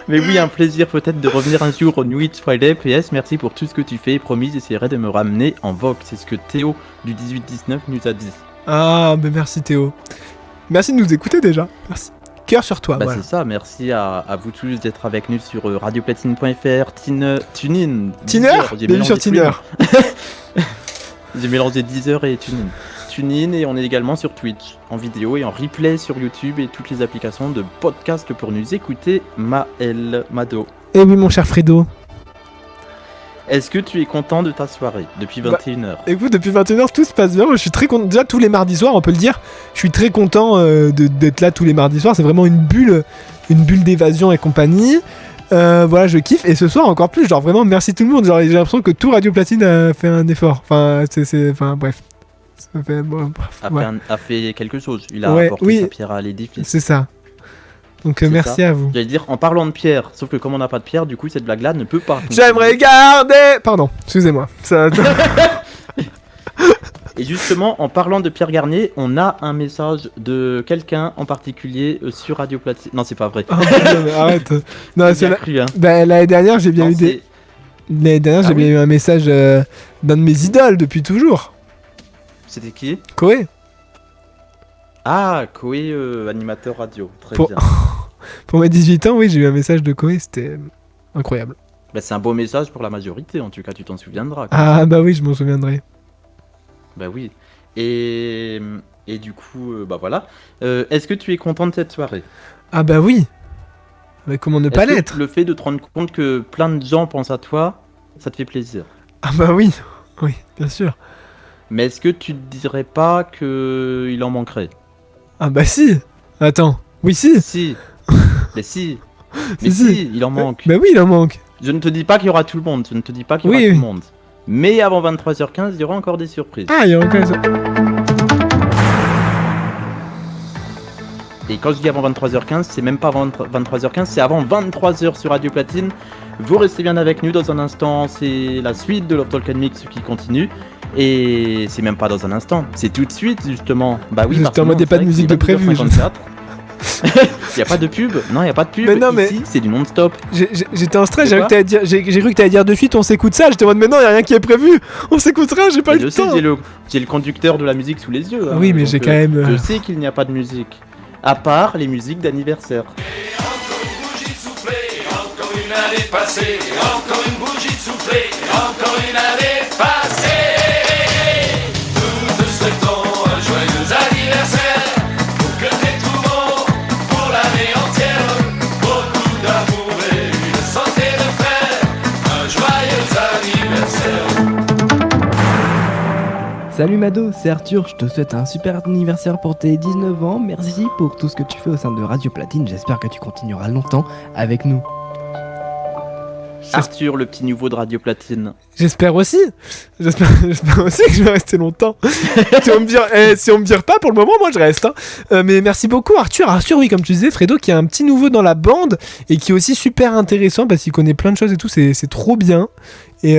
Mais oui, un plaisir peut-être de revenir un jour au New Witch Friday. PS, merci pour tout ce que tu fais. Promis, j'essaierai de me ramener en vogue. C'est ce que Théo du 18-19 nous a dit. Ah, mais merci Théo. Merci de nous écouter déjà. Merci. Cœur sur toi. Voilà. C'est ça, merci à vous tous d'être avec nous sur radioplatine.fr, TuneIn. Bienvenue sur Tiner. J'ai mélangé Deezer et TuneIn et on est également sur Twitch, en vidéo et en replay sur YouTube et toutes les applications de podcast pour nous écouter. Mado. Eh oui mon cher Fredo. Est-ce que tu es content de ta soirée depuis 21h? Écoute, depuis 21h, tout se passe bien. Moi, je suis très content. Déjà, tous les mardis soirs, on peut le dire. Je suis très content d'être là tous les mardis soirs. C'est vraiment une bulle d'évasion et compagnie. Voilà, je kiffe. Et ce soir, encore plus. Genre, vraiment, merci tout le monde. Genre, j'ai l'impression que tout Radio Platine a fait un effort. Enfin, bref. A fait quelque chose. Il a apporté sa pierre à l'édifice. C'est ça. Donc C'est merci ça. à vous. J'allais dire en parlant de pierre, sauf que comme on n'a pas de pierre, du coup cette blague-là ne peut pas. J'aimerais garder. Pardon, excusez-moi. Ça... Et justement, en parlant de Pierre Garnier, on a un message de quelqu'un en particulier sur Radio Platine. Non, c'est pas vrai. Oh, non, mais arrête. Non, J'ai c'est bien cru, hein. Bah, l'année dernière, j'ai bien Non, eu des. c'est- L'année dernière, j'ai Ah bien oui. eu un message d'un de mes idoles depuis toujours. C'était qui? Koé. Ah, Koé, animateur radio. Très Pour... bien. Pour mes 18 ans, oui, j'ai eu un message de Koé, c'était incroyable. Bah, c'est un beau message pour la majorité, en tout cas, tu t'en souviendras. quoi. Ah bah oui, je m'en souviendrai. Bah oui. Et du coup, bah voilà. Est-ce que tu es content de cette soirée? Ah bah oui. Mais comment ne pas Est-ce que l'être? le fait de te rendre compte que plein de gens pensent à toi, ça te fait plaisir? Ah bah oui, oui, bien sûr. Mais est-ce que tu te dirais pas qu'il en manquerait? Ah bah si. Attends, oui si. Si. Mais si. Mais Si, si, si. il en manque. Bah oui, il en manque. Je ne te dis pas qu'il y aura tout le monde, je ne te dis pas qu'il y aura Oui, tout oui. le monde. Mais avant 23h15, il y aura encore des surprises. Ah, il y a encore Et quand je dis avant 23h15, c'est même pas avant 23h15, c'est avant 23h sur Radio Platine. Vous restez bien avec nous dans un instant, c'est la suite de Love Talk and Mix qui continue. Et c'est même pas dans un instant, c'est tout de suite justement. Bah oui, J'étais en mode, y a pas de musique de prévu. 22h54. Y a pas de pub? Non, y a pas de pub. Mais non, mais- Ici, c'est du non-stop. J'étais en stress, C'est j'ai cru que t'allais dire, j'ai cru que t'allais dire de suite on s'écoute ça, j'étais en mode mais non, y a rien qui est prévu, on s'écoutera, j'ai pas Et eu je le sais, temps. j'ai le conducteur de la musique sous les yeux. Ah oui, mais donc, j'ai quand même, Je sais qu'il n'y a pas de musique. À part les musiques d'anniversaire. Encore une année passée, encore une bougie de soufflé, encore une année passée. Nous te souhaitons un joyeux anniversaire, pour que t'aies tout bon pour l'année entière. Beaucoup d'amour et une santé de fer, un joyeux anniversaire. Salut Mado, c'est Arthur, je te souhaite un super anniversaire pour tes 19 ans. Merci pour tout ce que tu fais au sein de Radio Platine, j'espère que tu continueras longtemps avec nous. Arthur, le petit nouveau de Radio Platine. J'espère aussi. J'espère aussi que je vais rester longtemps. Si on me vire pas pour le moment, moi je reste. Hein. Mais merci beaucoup Arthur. Arthur, oui, comme tu disais, Fredo, qui est un petit nouveau dans la bande et qui est aussi super intéressant parce qu'il connaît plein de choses et tout. C'est trop bien. Et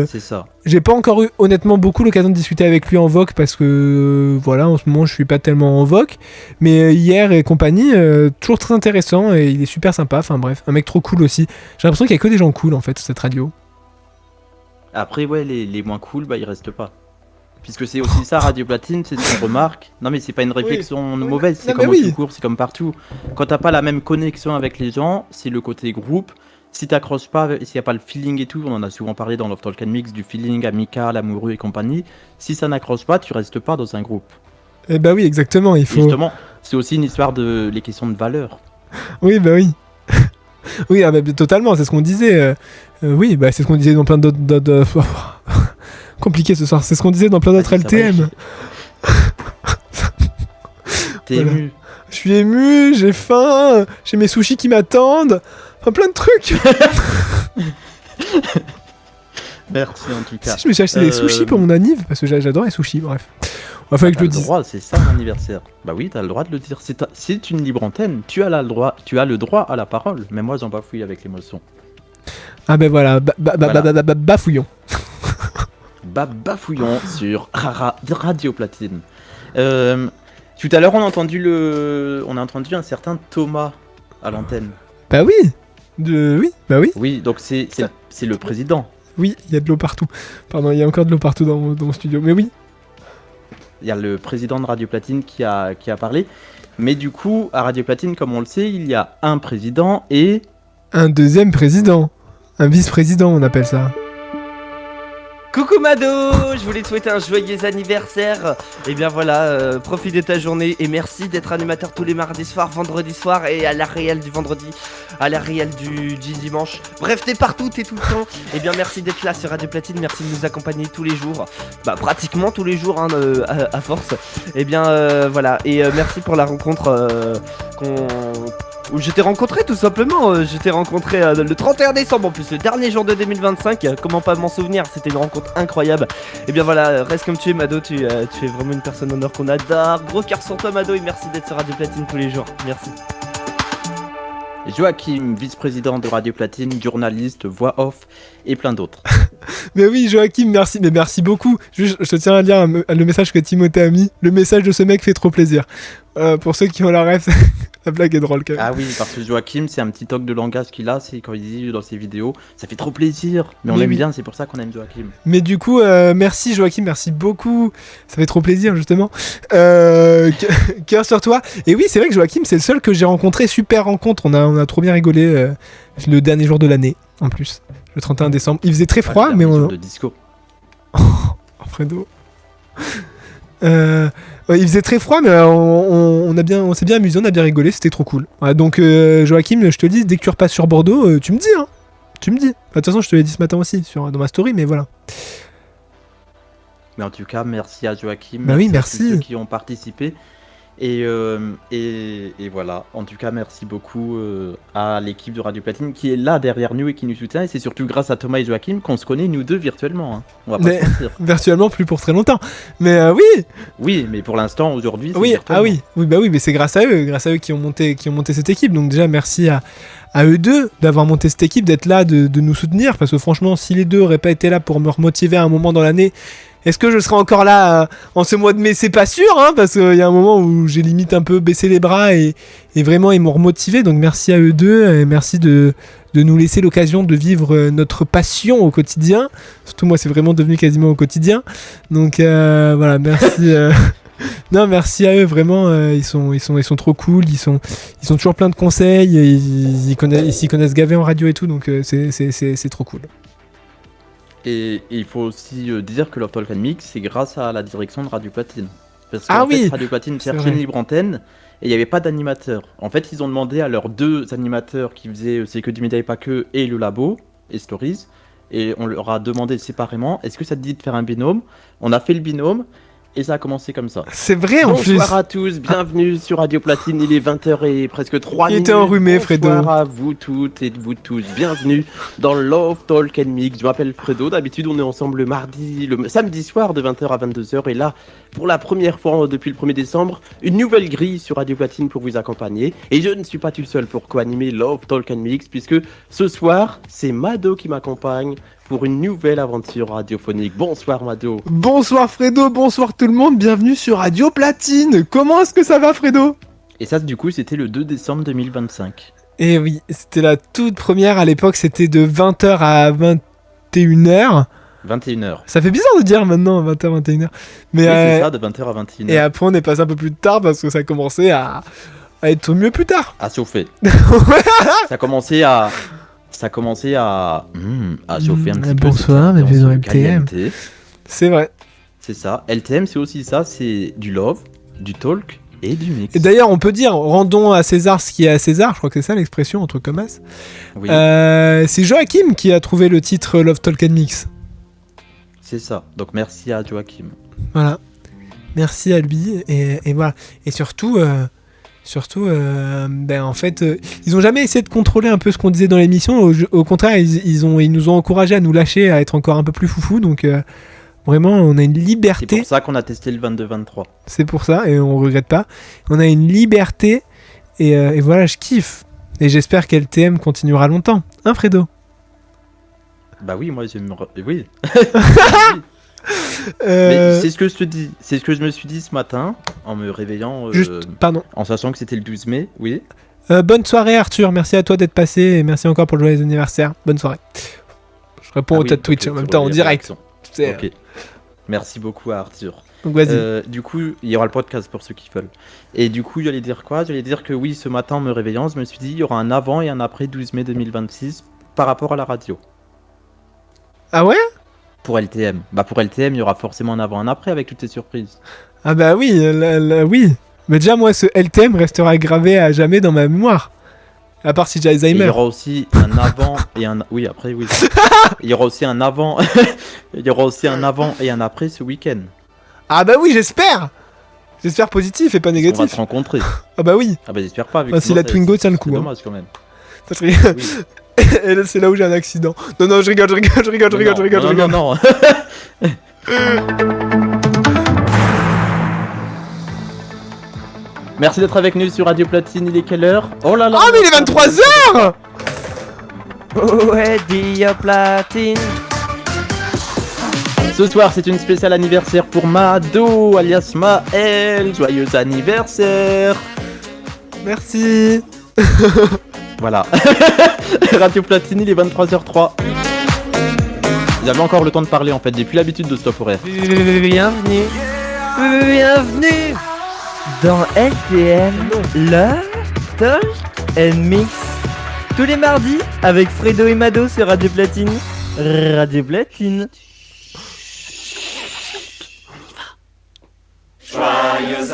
c'est ça. J'ai pas encore eu honnêtement beaucoup l'occasion de discuter avec lui en voc parce que voilà, en ce moment je suis pas tellement en voc. Mais hier et compagnie, toujours très intéressant et il est super sympa. Enfin bref, un mec trop cool aussi. J'ai l'impression qu'il y a que des gens cool en fait sur cette radio. Après, ouais, les moins cool, bah ils restent pas. Puisque c'est aussi ça, Radio Platine, c'est ce qu'on remarque. Non, mais c'est pas une réflexion mauvaise, c'est non, mais comme au oui. tout court, c'est comme partout. Quand t'as pas la même connexion avec les gens, c'est le côté groupe. Si t'accroches pas, s'il y a pas le feeling et tout, on en a souvent parlé dans Love Talk and Mix, du feeling amical, amoureux et compagnie. Si ça n'accroche pas, tu restes pas dans un groupe. Eh bah oui, exactement. Il Et faut. justement, c'est aussi une histoire de les questions de valeur. Oui, bah oui. Oui, ah bah, totalement, c'est ce qu'on disait. Oui, bah c'est ce qu'on disait dans plein d'autres. Compliqué ce soir, c'est ce qu'on disait dans plein d'autres Vas-y, ça va, LTM. T'es Voilà. ému. Je suis ému, j'ai faim, j'ai mes sushis qui m'attendent. Enfin, plein de trucs. Merci en tout cas. Si je me suis acheté des sushis pour mon anniv, parce que j'adore les sushis, bref. Il fallait que je le T'as le dise. droit, c'est ça mon anniversaire. Bah oui, t'as le droit de le dire. C'est une libre antenne. Tu as le droit à la parole. Mais moi, j'en bafouille avec l'émotion. Ah ben voilà, Voilà. bafouillon. Bafouillon sur Radio Platine. Tout à l'heure, on a entendu un certain Thomas à l'antenne. Bah oui. Oui, bah oui. Oui, donc c'est le président. Oui, il y a de l'eau partout. Pardon, il y a encore de l'eau partout dans mon studio. Mais oui. Il y a le président de Radio Platine qui a parlé. Mais du coup, à Radio Platine, comme on le sait, il y a un président et... Un deuxième président. Un vice-président, on appelle ça. Coucou Mado, je voulais te souhaiter un joyeux anniversaire. Et bien voilà, profite de ta journée et merci d'être animateur tous les mardis soirs, vendredis soirs et à la réelle du vendredi, à la réelle du dimanche. Bref, t'es partout, t'es tout le temps. Et bien merci d'être là sur Radio Platine, merci de nous accompagner tous les jours. Bah pratiquement tous les jours hein, à force. Et bien voilà, et merci pour la rencontre où je t'ai rencontré tout simplement. Je t'ai rencontré le 31 décembre en plus, le dernier jour de 2025. Comment pas m'en souvenir, c'était une rencontre incroyable. Et bien voilà, reste comme tu es Mado, tu es vraiment une personne d'honneur qu'on adore. Gros cœur sur toi Mado et merci d'être sur Radio Platine tous les jours. Merci. Joachim, vice-président de Radio Platine, journaliste, voix off et plein d'autres. Mais oui, Joachim, merci, mais merci beaucoup. Je te tiens à lire le message que Timothée a mis. Le message de ce mec fait trop plaisir. Pour ceux qui ont la ref, la blague est drôle quand même. Ah oui, parce que Joachim, c'est un petit toc de langage qu'il a, c'est quand il dit dans ses vidéos, ça fait trop plaisir. Mais on Mais aime oui. bien, c'est pour ça qu'on aime Joachim. Mais du coup, merci Joachim, merci beaucoup. Ça fait trop plaisir, justement. Cœur sur toi. Et oui, c'est vrai que Joachim, c'est le seul que j'ai rencontré. Super rencontre. On a trop bien rigolé le dernier jour de l'année, en plus. Le 31 décembre. Il faisait très froid, mais on. De disco. Fredo. Ouais, il faisait très froid, mais on s'est bien amusé, on a bien rigolé, c'était trop cool. Ouais, donc, Joachim, je te dis, dès que tu repasses sur Bordeaux, tu me dis, hein. Tu me dis. De toute façon, je te l'ai dit ce matin aussi dans ma story, mais voilà. Mais en tout cas, merci à Joachim. Bah oui, à merci. tous ceux qui ont participé. Et voilà. En tout cas, merci beaucoup à l'équipe de Radio Platine qui est là derrière nous et qui nous soutient. Et c'est surtout grâce à Thomas et Joachim qu'on se connaît, nous deux, virtuellement. Hein. On va pas Mais, se mentir. virtuellement, plus pour très longtemps. Mais oui. Oui, mais pour l'instant, aujourd'hui, c'est Oui, virtuellement. oui, mais c'est grâce à eux qui ont monté cette équipe. Donc déjà, merci à eux deux d'avoir monté cette équipe, d'être là, de nous soutenir. Parce que franchement, si les deux auraient pas été là pour me remotiver à un moment dans l'année, est-ce que je serais encore là en ce mois de mai? C'est pas sûr, hein, parce qu'il y a un moment où j'ai limite un peu baissé les bras et vraiment ils m'ont remotivé. Donc merci à eux deux et merci de nous laisser l'occasion de vivre notre passion au quotidien. Surtout moi, c'est vraiment devenu quasiment au quotidien. Donc voilà, merci. Non, merci à eux, vraiment, ils sont trop cool, ils sont toujours plein de conseils, ils s'y connaissent gavé en radio et tout, donc c'est trop cool. Et il faut aussi dire que Love Talk and Mix, c'est grâce à la direction de Radio Platine. Parce Ah qu'en fait, oui, Radio Platine c'est cherchait vrai. une libre antenne et il n'y avait pas d'animateur. En fait, ils ont demandé à leurs deux animateurs qui faisaient C'est que du média et pas que, et le labo, et Stories, et on leur a demandé séparément, est-ce que ça te dit de faire un binôme? On a fait le binôme, et ça a commencé comme ça. C'est vrai, en plus. Bonsoir à tous, bienvenue sur Radio Platine, il est 20h et presque 3 Il minutes. était enrhumé, Fredo. Bonsoir à vous toutes et vous tous, bienvenue dans Love Talk and Mix. Je m'appelle Fredo, d'habitude on est ensemble le samedi soir de 20h à 22h, et là, pour la première fois depuis le 1er décembre, une nouvelle grille sur Radio Platine pour vous accompagner. Et je ne suis pas tout seul pour co-animer Love Talk and Mix, puisque ce soir, c'est Mado qui m'accompagne pour une nouvelle aventure radiophonique. Bonsoir Mado. Bonsoir Fredo, bonsoir tout le monde, bienvenue sur Radio Platine. Comment est-ce que ça va, Fredo? Et ça, du coup, c'était le 2 décembre 2025. Et oui, c'était la toute première, à l'époque c'était de 20h à 21h. 21h. Ça fait bizarre de dire maintenant 20h, 21h. Mais Oui, c'est ça, de 20h à 21h. Et après on est passé un peu plus tard parce que ça commençait à être mieux plus tard. À chauffer. Ça commençait à chauffer un petit peu. Bonsoir, bienvenue dans cette LTM. qualité. C'est vrai. C'est ça. LTM, c'est aussi ça, c'est du love, du talk et du mix. Et d'ailleurs, on peut dire, rendons à César ce qui est à César, je crois que c'est ça l'expression, un truc comme ça. Oui. C'est Joachim qui a trouvé le titre Love Talk and Mix. C'est ça. Donc merci à Joachim. Voilà. Merci à lui. Et voilà. Et surtout, en fait, ils ont jamais essayé de contrôler un peu ce qu'on disait dans l'émission. Au contraire, ils nous ont encouragé à nous lâcher, à être encore un peu plus foufou. Donc, vraiment, on a une liberté. C'est pour ça qu'on a testé le 22-23. C'est pour ça, et on regrette pas. On a une liberté, et voilà, je kiffe. Et j'espère qu'LTM continuera longtemps. Hein, Fredo? Bah oui, moi j'aimerais. Oui. Euh, Mais c'est ce que je te dis. C'est ce que je me suis dit ce matin en me réveillant. Pardon. En sachant que c'était le 12 mai, oui. Bonne soirée, Arthur. Merci à toi d'être passé, et merci encore pour le joyeux anniversaire. Bonne soirée. Je réponds au chat Twitch en même temps, en direct. Ok. Merci beaucoup à Arthur. Donc vas-y. Du coup, il y aura le podcast pour ceux qui veulent. Et du coup, j'allais dire quoi? J'allais dire que oui, ce matin en me réveillant, je me suis dit il y aura un avant et un après 12 mai 2026 par rapport à la radio. Ah ouais? Pour LTM. Bah pour LTM, il y aura forcément un avant et un après avec toutes ces surprises. Ah bah oui, oui. Mais déjà, moi, ce LTM restera gravé à jamais dans ma mémoire. À part si j'ai Et Alzheimer. il y aura aussi un avant et un... Oui, après, oui. Il y aura aussi un avant... il y aura aussi un avant et un après ce week-end. Ah bah oui, j'espère. J'espère positif et pas négatif. On va se rencontrer. Ah bah oui. Ah bah j'espère pas. Vu Ah, que si sinon, la Twingo tient le coup. C'est hein. dommage quand même. Ça serait- Et là, c'est là où j'ai un accident. Non, je rigole. Non. Merci d'être avec nous sur Radio Platine, il est quelle heure? Oh là là. Oh mais il est 23h. Ouais, Dia Platine. Ce soir, c'est une spéciale anniversaire pour Mado, alias Maël. Joyeux anniversaire. Merci. Voilà. Radio Platine, il est 23h03. Vous avez encore le temps de parler en fait, j'ai plus l'habitude de stop horaire. Bienvenue dans LTM Love Talk and Mix. Tous les mardis avec Fredo et Mado sur Radio Platine. Radio Platine. Joyeux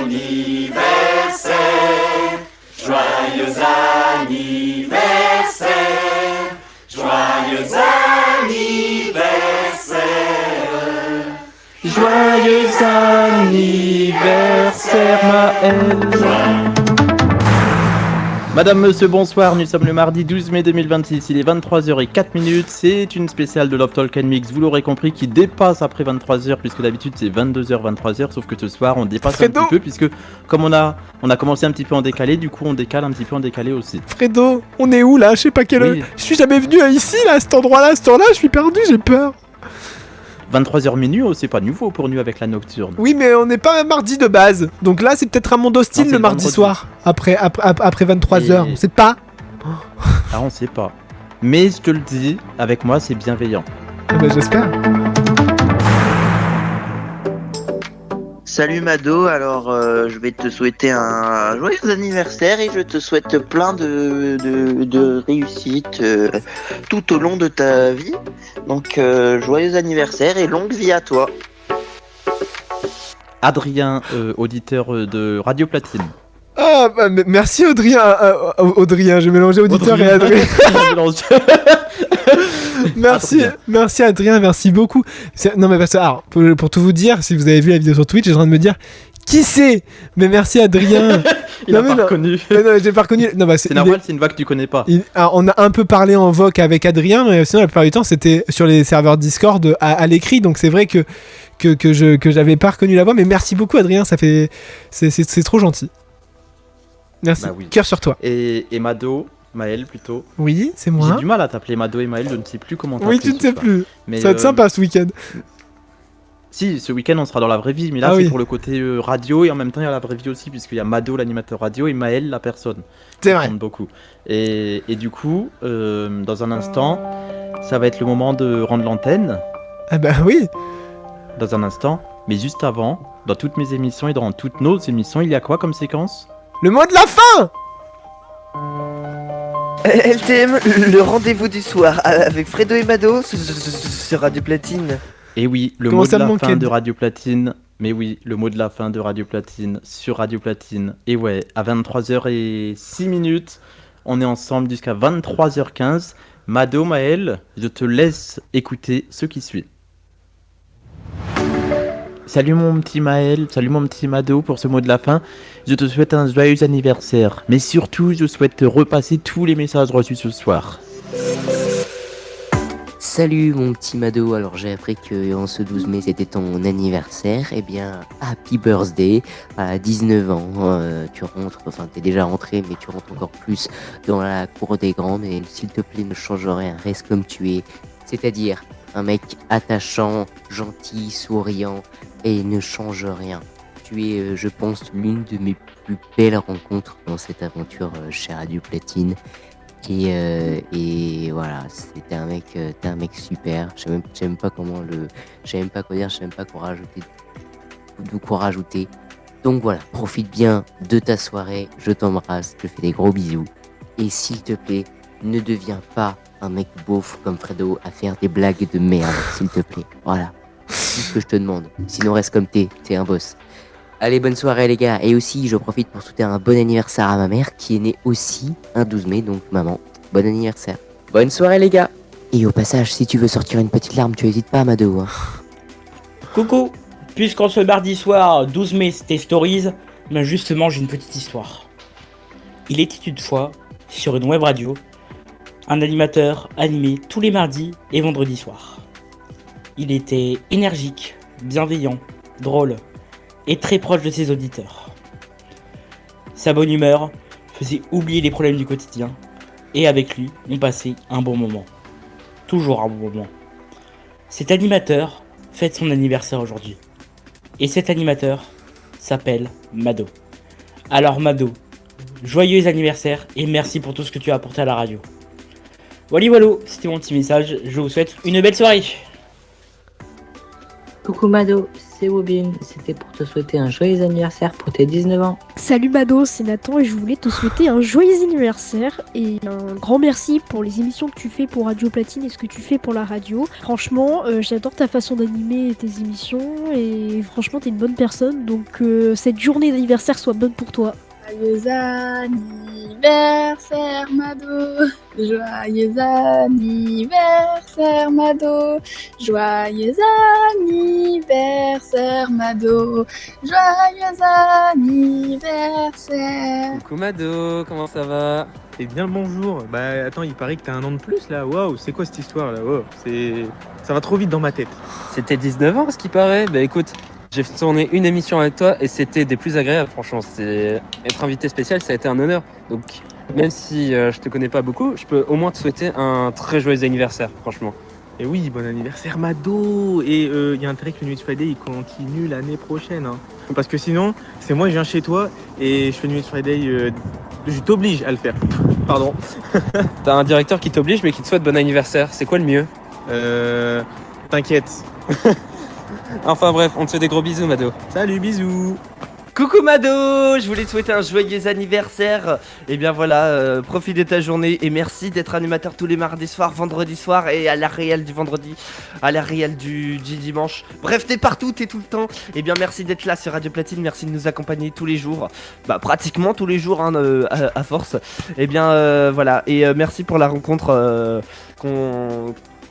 anniversaire, joyeux anniversaire, joyeux anniversaire, joyeux anniversaire Maël. Madame, monsieur, bonsoir, nous sommes le mardi 12 mai 2026, il est 23h04, c'est une spéciale de Love Talk and Mix, vous l'aurez compris, qui dépasse après 23h, puisque d'habitude c'est 22h, 23h, sauf que ce soir on dépasse un petit peu, puisque comme on a commencé un petit peu en décalé, du coup on décale un petit peu en décalé aussi. Fredo, on est où là? Je sais pas quelle heure. Je suis jamais venu ici là, à cet endroit-là, à ce temps-là, je suis perdu, j'ai peur. 23h minuit, c'est pas nouveau pour nous avec la nocturne. Oui, mais on n'est pas un mardi de base. Donc là, c'est peut-être un monde hostile non, le mardi soir. Après 23h. On sait pas. Ah, on sait pas. Mais je te le dis, avec moi, c'est bienveillant. Ah bah, j'espère. Salut Mado, alors je vais te souhaiter un joyeux anniversaire et je te souhaite plein de réussite tout au long de ta vie. Donc joyeux anniversaire et longue vie à toi. Adrien, auditeur de Radio Platine. Ah bah merci Audrien. Audrien, j'ai mélangé auditeur et Adrien. Merci Adrien, merci beaucoup. Non mais parce que, alors, pour tout vous dire, si vous avez vu la vidéo sur Twitch, j'ai en train de me dire qui c'est. Mais merci Adrien. Il a pas reconnu. Non, j'ai pas reconnu. Non, bah, c'est normal, c'est une voix que tu connais pas. Alors, on a un peu parlé en voc avec Adrien, mais sinon la plupart du temps c'était sur les serveurs Discord à l'écrit, donc c'est vrai que j'avais pas reconnu la voix, mais merci beaucoup Adrien, ça fait c'est trop gentil. Merci. Bah oui. Cœur sur toi. Et Mado. Maël plutôt. Oui, c'est moi. J'ai du mal à t'appeler Mado et Maël, je ne sais plus comment t'appeler. Oui, tu ne sais plus. Mais ça va être sympa ce week-end. Si, ce week-end on sera dans la vraie vie, mais là c'est pour le côté radio et en même temps il y a la vraie vie aussi, puisqu'il y a Mado l'animateur radio et Maël la personne. C'est vrai. Ça compte beaucoup. Et du coup, dans un instant, ça va être le moment de rendre l'antenne. Ah bah oui. Dans un instant, mais juste avant, dans toutes mes émissions et dans toutes nos émissions, il y a quoi comme séquence? Le mot de la fin. LTM, le rendez-vous du soir avec Fredo et Mado sur Radio Platine. Et oui, le mot de la fin de Radio Platine. Mais oui, le mot de la fin de Radio Platine sur Radio Platine. Et ouais, à 23h06, on est ensemble jusqu'à 23h15. Mado, Maël, je te laisse écouter ce qui suit. Salut mon petit Maël, salut mon petit Mado pour ce mot de la fin. Je te souhaite un joyeux anniversaire. Mais surtout, je souhaite te repasser tous les messages reçus ce soir. Salut mon petit Mado, alors j'ai appris que en ce 12 mai c'était ton anniversaire, eh bien happy birthday, à 19 ans, tu rentres, enfin t'es déjà rentré mais tu rentres encore plus dans la cour des grands, mais s'il te plaît ne change rien, reste comme tu es, c'est-à-dire un mec attachant, gentil, souriant et ne change rien. Tu es, je pense, l'une de mes plus belles rencontres dans cette aventure chez Radio Platine. Et voilà, t'es un mec super. Je sais même pas quoi dire, je sais même pas quoi rajouter. Donc voilà, profite bien de ta soirée, je t'embrasse, je te fais des gros bisous. Et s'il te plaît, ne deviens pas un mec beauf comme Fredo à faire des blagues de merde, s'il te plaît. Voilà, c'est ce que je te demande. Sinon reste comme t'es un boss. Allez, bonne soirée les gars, et aussi je profite pour souhaiter un bon anniversaire à ma mère qui est née aussi un 12 mai, donc maman, bon anniversaire. Bonne soirée les gars. Et au passage, si tu veux sortir une petite larme, tu hésites pas Mado. Hein. Coucou, puisqu'en ce mardi soir 12 mai c'était Stories, ben justement j'ai une petite histoire. Il était une fois, sur une web radio, un animateur animé tous les mardis et vendredis soirs. Il était énergique, bienveillant, drôle, et très proche de ses auditeurs. Sa bonne humeur faisait oublier les problèmes du quotidien. Et avec lui, on passait un bon moment. Toujours un bon moment. Cet animateur fête son anniversaire aujourd'hui. Et cet animateur s'appelle Mado. Alors Mado, joyeux anniversaire et merci pour tout ce que tu as apporté à la radio. Voilà, c'était mon petit message. Je vous souhaite une belle soirée. Coucou Mado, c'est Wobin. C'était pour te souhaiter un joyeux anniversaire pour tes 19 ans. Salut Mado, c'est Nathan et je voulais te souhaiter un joyeux anniversaire et un grand merci pour les émissions que tu fais pour Radio Platine et ce que tu fais pour la radio. Franchement, j'adore ta façon d'animer tes émissions et franchement, t'es une bonne personne. Donc cette journée d'anniversaire soit bonne pour toi. Joyeux anniversaire Mado, joyeux anniversaire Mado, joyeux anniversaire Mado, joyeux anniversaire. Coucou Mado, comment ça va? Eh bien le bonjour. Bah attends, il paraît que t'as un an de plus là. Waouh, c'est quoi cette histoire là? Wow, ça va trop vite dans ma tête. C'était 19 ans, ce qui paraît. Bah écoute, j'ai tourné une émission avec toi et c'était des plus agréables, franchement. Être invité spécial, ça a été un honneur. Donc, même si je te connais pas beaucoup, je peux au moins te souhaiter un très joyeux anniversaire, franchement. Et oui, bon anniversaire Mado. Et il y a intérêt que le Nuit Friday il continue l'année prochaine. Hein. Parce que sinon, c'est moi, je viens chez toi et je fais Nuit Friday. Je t'oblige à le faire. Pardon. T'as un directeur qui t'oblige mais qui te souhaite bon anniversaire. C'est quoi le mieux? T'inquiète. Enfin bref, on te fait des gros bisous Mado. Salut, bisous. Coucou Mado, je voulais te souhaiter un joyeux anniversaire. Et bien voilà, profite de ta journée et merci d'être animateur tous les mardis soirs, vendredis soirs et à la réelle du vendredi, à la réelle du dimanche. Bref, t'es partout, t'es tout le temps. Et bien merci d'être là sur Radio Platine, merci de nous accompagner tous les jours. Bah pratiquement tous les jours hein, à force. Et bien voilà, et merci pour la rencontre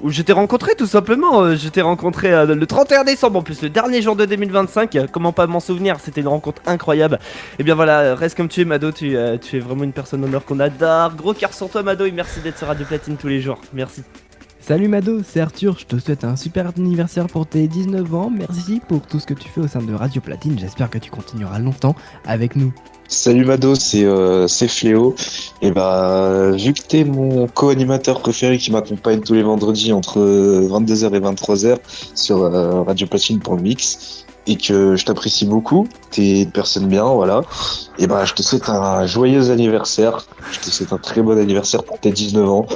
où je t'ai rencontré tout simplement. Je t'ai rencontré le 31 décembre en plus, le dernier jour de 2025. Comment pas m'en souvenir, c'était une rencontre incroyable. Et bien voilà, reste comme tu es Mado, tu es vraiment une personne d'honneur qu'on adore. Gros cœur sur toi Mado et merci d'être sur Radio Platine tous les jours. Merci. Salut Mado, c'est Arthur, je te souhaite un super anniversaire pour tes 19 ans. Merci pour tout ce que tu fais au sein de Radio Platine, j'espère que tu continueras longtemps avec nous. Salut Mado, c'est Fléau. Et bah, vu que t'es mon co-animateur préféré qui m'accompagne tous les vendredis entre 22h et 23h sur Radio Platine pour le mix, et que je t'apprécie beaucoup, t'es une personne bien, voilà. Et bah, je te souhaite un joyeux anniversaire. Je te souhaite un très bon anniversaire pour tes 19 ans.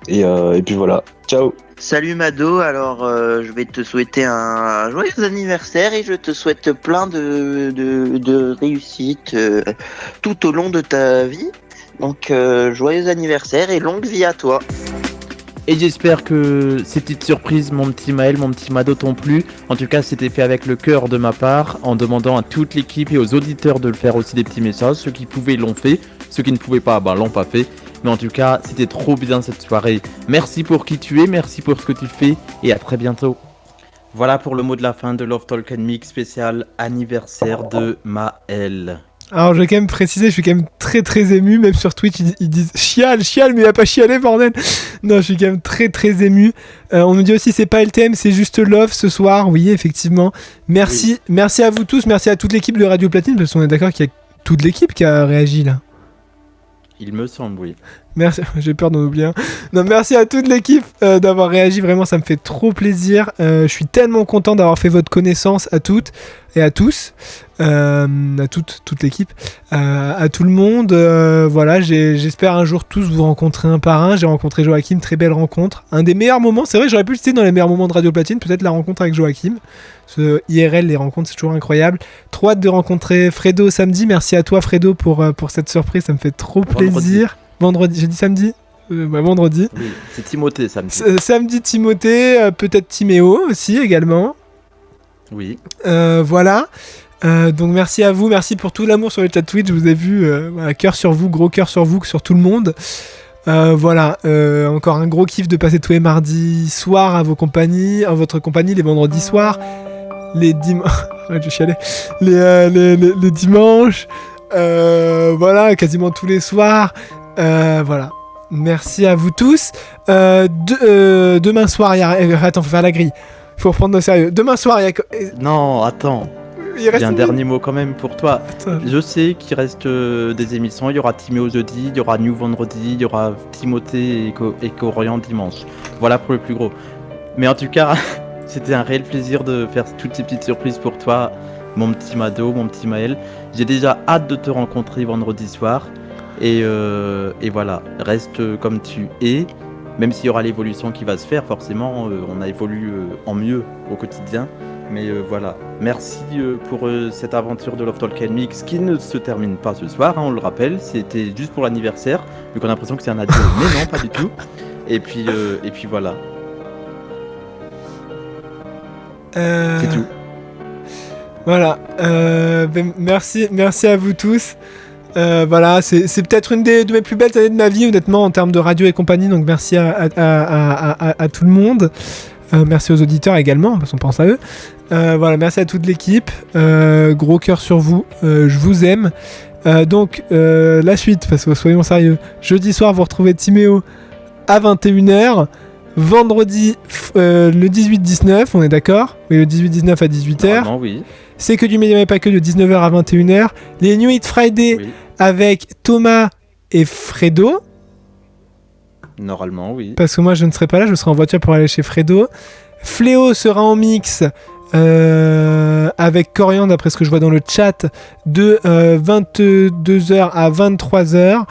Et puis voilà, ciao. Salut Mado, alors je vais te souhaiter un joyeux anniversaire et je te souhaite plein de réussites tout au long de ta vie. Donc joyeux anniversaire et longue vie à toi. Et j'espère que ces petites surprises, mon petit Maël, mon petit Mado t'ont plu. En tout cas, c'était fait avec le cœur de ma part, en demandant à toute l'équipe et aux auditeurs de le faire aussi des petits messages. Ceux qui pouvaient l'ont fait, ceux qui ne pouvaient pas, l'ont pas fait. Mais en tout cas, c'était trop bien cette soirée. Merci pour qui tu es, merci pour ce que tu fais et à très bientôt. Voilà pour le mot de la fin de Love Talk and Mix spécial anniversaire de Maël. Alors je vais quand même préciser, je suis quand même très très ému, même sur Twitch ils disent chiale, mais il a pas chialé bordel. Non, je suis quand même très très ému. On nous dit aussi c'est pas LTM, c'est juste Love ce soir, oui effectivement. Merci, oui. Merci à vous tous, merci à toute l'équipe de Radio Platine, parce qu'on est d'accord qu'il y a toute l'équipe qui a réagi là. Il me semble, oui. Merci, j'ai peur d'en oublier un. Non, merci à toute l'équipe d'avoir réagi, vraiment ça me fait trop plaisir. Je suis tellement content d'avoir fait votre connaissance à toutes et à tous, à toute l'équipe, à tout le monde. Voilà, j'espère un jour tous vous rencontrer un par un. J'ai rencontré Joachim, très belle rencontre. Un des meilleurs moments, c'est vrai, j'aurais pu le citer dans les meilleurs moments de Radio Platine, peut-être la rencontre avec Joachim. Ce IRL, les rencontres, c'est toujours incroyable. Trop hâte de rencontrer Fredo samedi. Merci à toi Fredo pour cette surprise, ça me fait trop plaisir. Vendredi, j'ai dit samedi vendredi. Oui, c'est Timothée samedi. Samedi Timothée, peut-être Timéo aussi également. Oui. Voilà. Donc merci à vous, merci pour tout l'amour sur le chat Twitch. Je vous ai vu, voilà, cœur sur vous, gros cœur sur vous, sur tout le monde. Voilà, encore un gros kiff de passer tous les mardis soirs à votre compagnie, les vendredis soirs, les dimanches, les dimanches, voilà, quasiment tous les soirs. Voilà. Merci à vous tous. Demain soir, attends, faut faire la grille. Faut reprendre au sérieux. Demain soir, Non, attends. Il reste J'ai un une- dernier mot quand même pour toi. Attends. Je sais qu'il reste des émissions. Il y aura Timéo jeudi, il y aura New vendredi, il y aura Timothée et Corian dimanche. Voilà pour le plus gros. Mais en tout cas, c'était un réel plaisir de faire toutes ces petites surprises pour toi, mon petit Mado, mon petit Maël. J'ai déjà hâte de te rencontrer vendredi soir. Et voilà, reste comme tu es. Même s'il y aura l'évolution qui va se faire, forcément, on a évolué en mieux au quotidien. Mais voilà, merci pour cette aventure de Love Talk and Mix qui ne se termine pas ce soir, hein, on le rappelle. C'était juste pour l'anniversaire, vu qu'on a l'impression que c'est un adieu. Mais non, pas du tout. Et puis voilà, c'est tout. Voilà. Merci à vous tous. Voilà, c'est peut-être une de mes plus belles années de ma vie, honnêtement, en termes de radio et compagnie. Donc merci à tout le monde. Merci aux auditeurs également, parce qu'on pense à eux. Voilà, merci à toute l'équipe. Gros cœur sur vous. Je vous aime. Donc, la suite, parce que soyons sérieux. Jeudi soir, vous retrouvez Timéo à 21h. Vendredi, le 18-19, on est d'accord? Oui, le 18-19 à 18h. Normalement, oui. C'est que du média mais pas que de 19h à 21h. Les New Hit Friday avec Thomas et Fredo. Normalement, oui. Parce que moi je ne serai pas là, je serai en voiture pour aller chez Fredo. Fléau sera en mix avec Corian, d'après ce que je vois dans le chat, de 22h à 23h.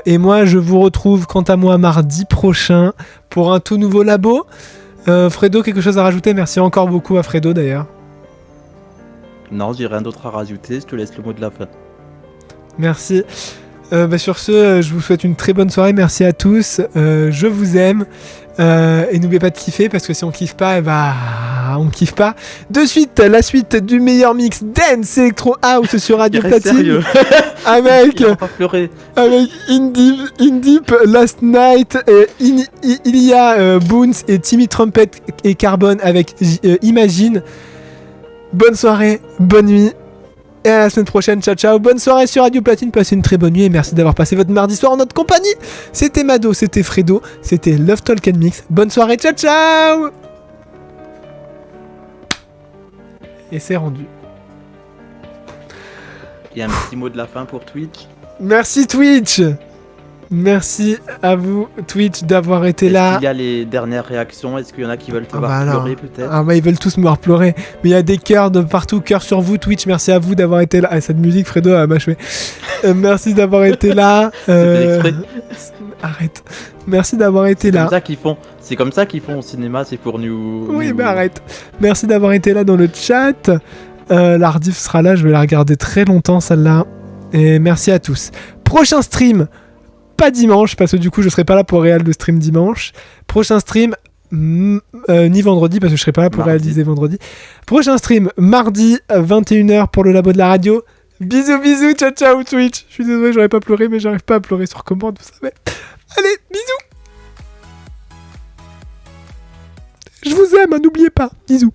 Et moi je vous retrouve quant à moi mardi prochain pour un tout nouveau labo. Fredo, quelque chose à rajouter? Merci encore beaucoup à Fredo d'ailleurs. Non, j'ai rien d'autre à rajouter, je te laisse le mot de la fin. Merci. Sur ce, je vous souhaite une très bonne soirée. Merci à tous. Je vous aime. Et n'oubliez pas de kiffer, parce que si on kiffe pas, on kiffe pas. De suite, la suite du meilleur mix dance Electro House sur Radio Platine. Avec Indip, Last Night, il y a Boons et Timmy Trumpet et Carbone avec Imagine. Bonne soirée, bonne nuit. Et à la semaine prochaine, ciao ciao, bonne soirée sur Radio Platine, passez une très bonne nuit et merci d'avoir passé votre mardi soir en notre compagnie. C'était Mado, c'était Fredo, c'était Love Talk and Mix, bonne soirée, ciao ciao. Et c'est rendu. Il y a un petit mot de la fin pour Twitch. Merci Twitch. Merci à vous Twitch d'avoir été là. Il y a les dernières réactions, est-ce qu'il y en a qui veulent te voir pleurer peut-être? Ils veulent tous me voir pleurer. Mais il y a des cœurs de partout, cœurs sur vous Twitch, merci à vous d'avoir été là. Ah, cette musique Fredo a mâché. Merci d'avoir été là. Arrête. Merci d'avoir été là. C'est comme ça qu'ils font au cinéma, c'est pour nous... Oui, mais arrête. Merci d'avoir été là dans le chat. La rediff sera là, je vais la regarder très longtemps celle-là. Et merci à tous. Prochain stream, pas dimanche, parce que du coup je serai pas là pour réaliser le stream dimanche. Prochain stream, ni vendredi, parce que je serai pas là pour réaliser vendredi. Prochain stream, mardi, 21h pour le labo de la radio. Bisous, bisous, ciao, ciao Twitch. Je suis désolé, j'aurais pas pleuré, mais j'arrive pas à pleurer sur commande, vous savez. Allez, bisous. Je vous aime, n'oubliez pas. Bisous.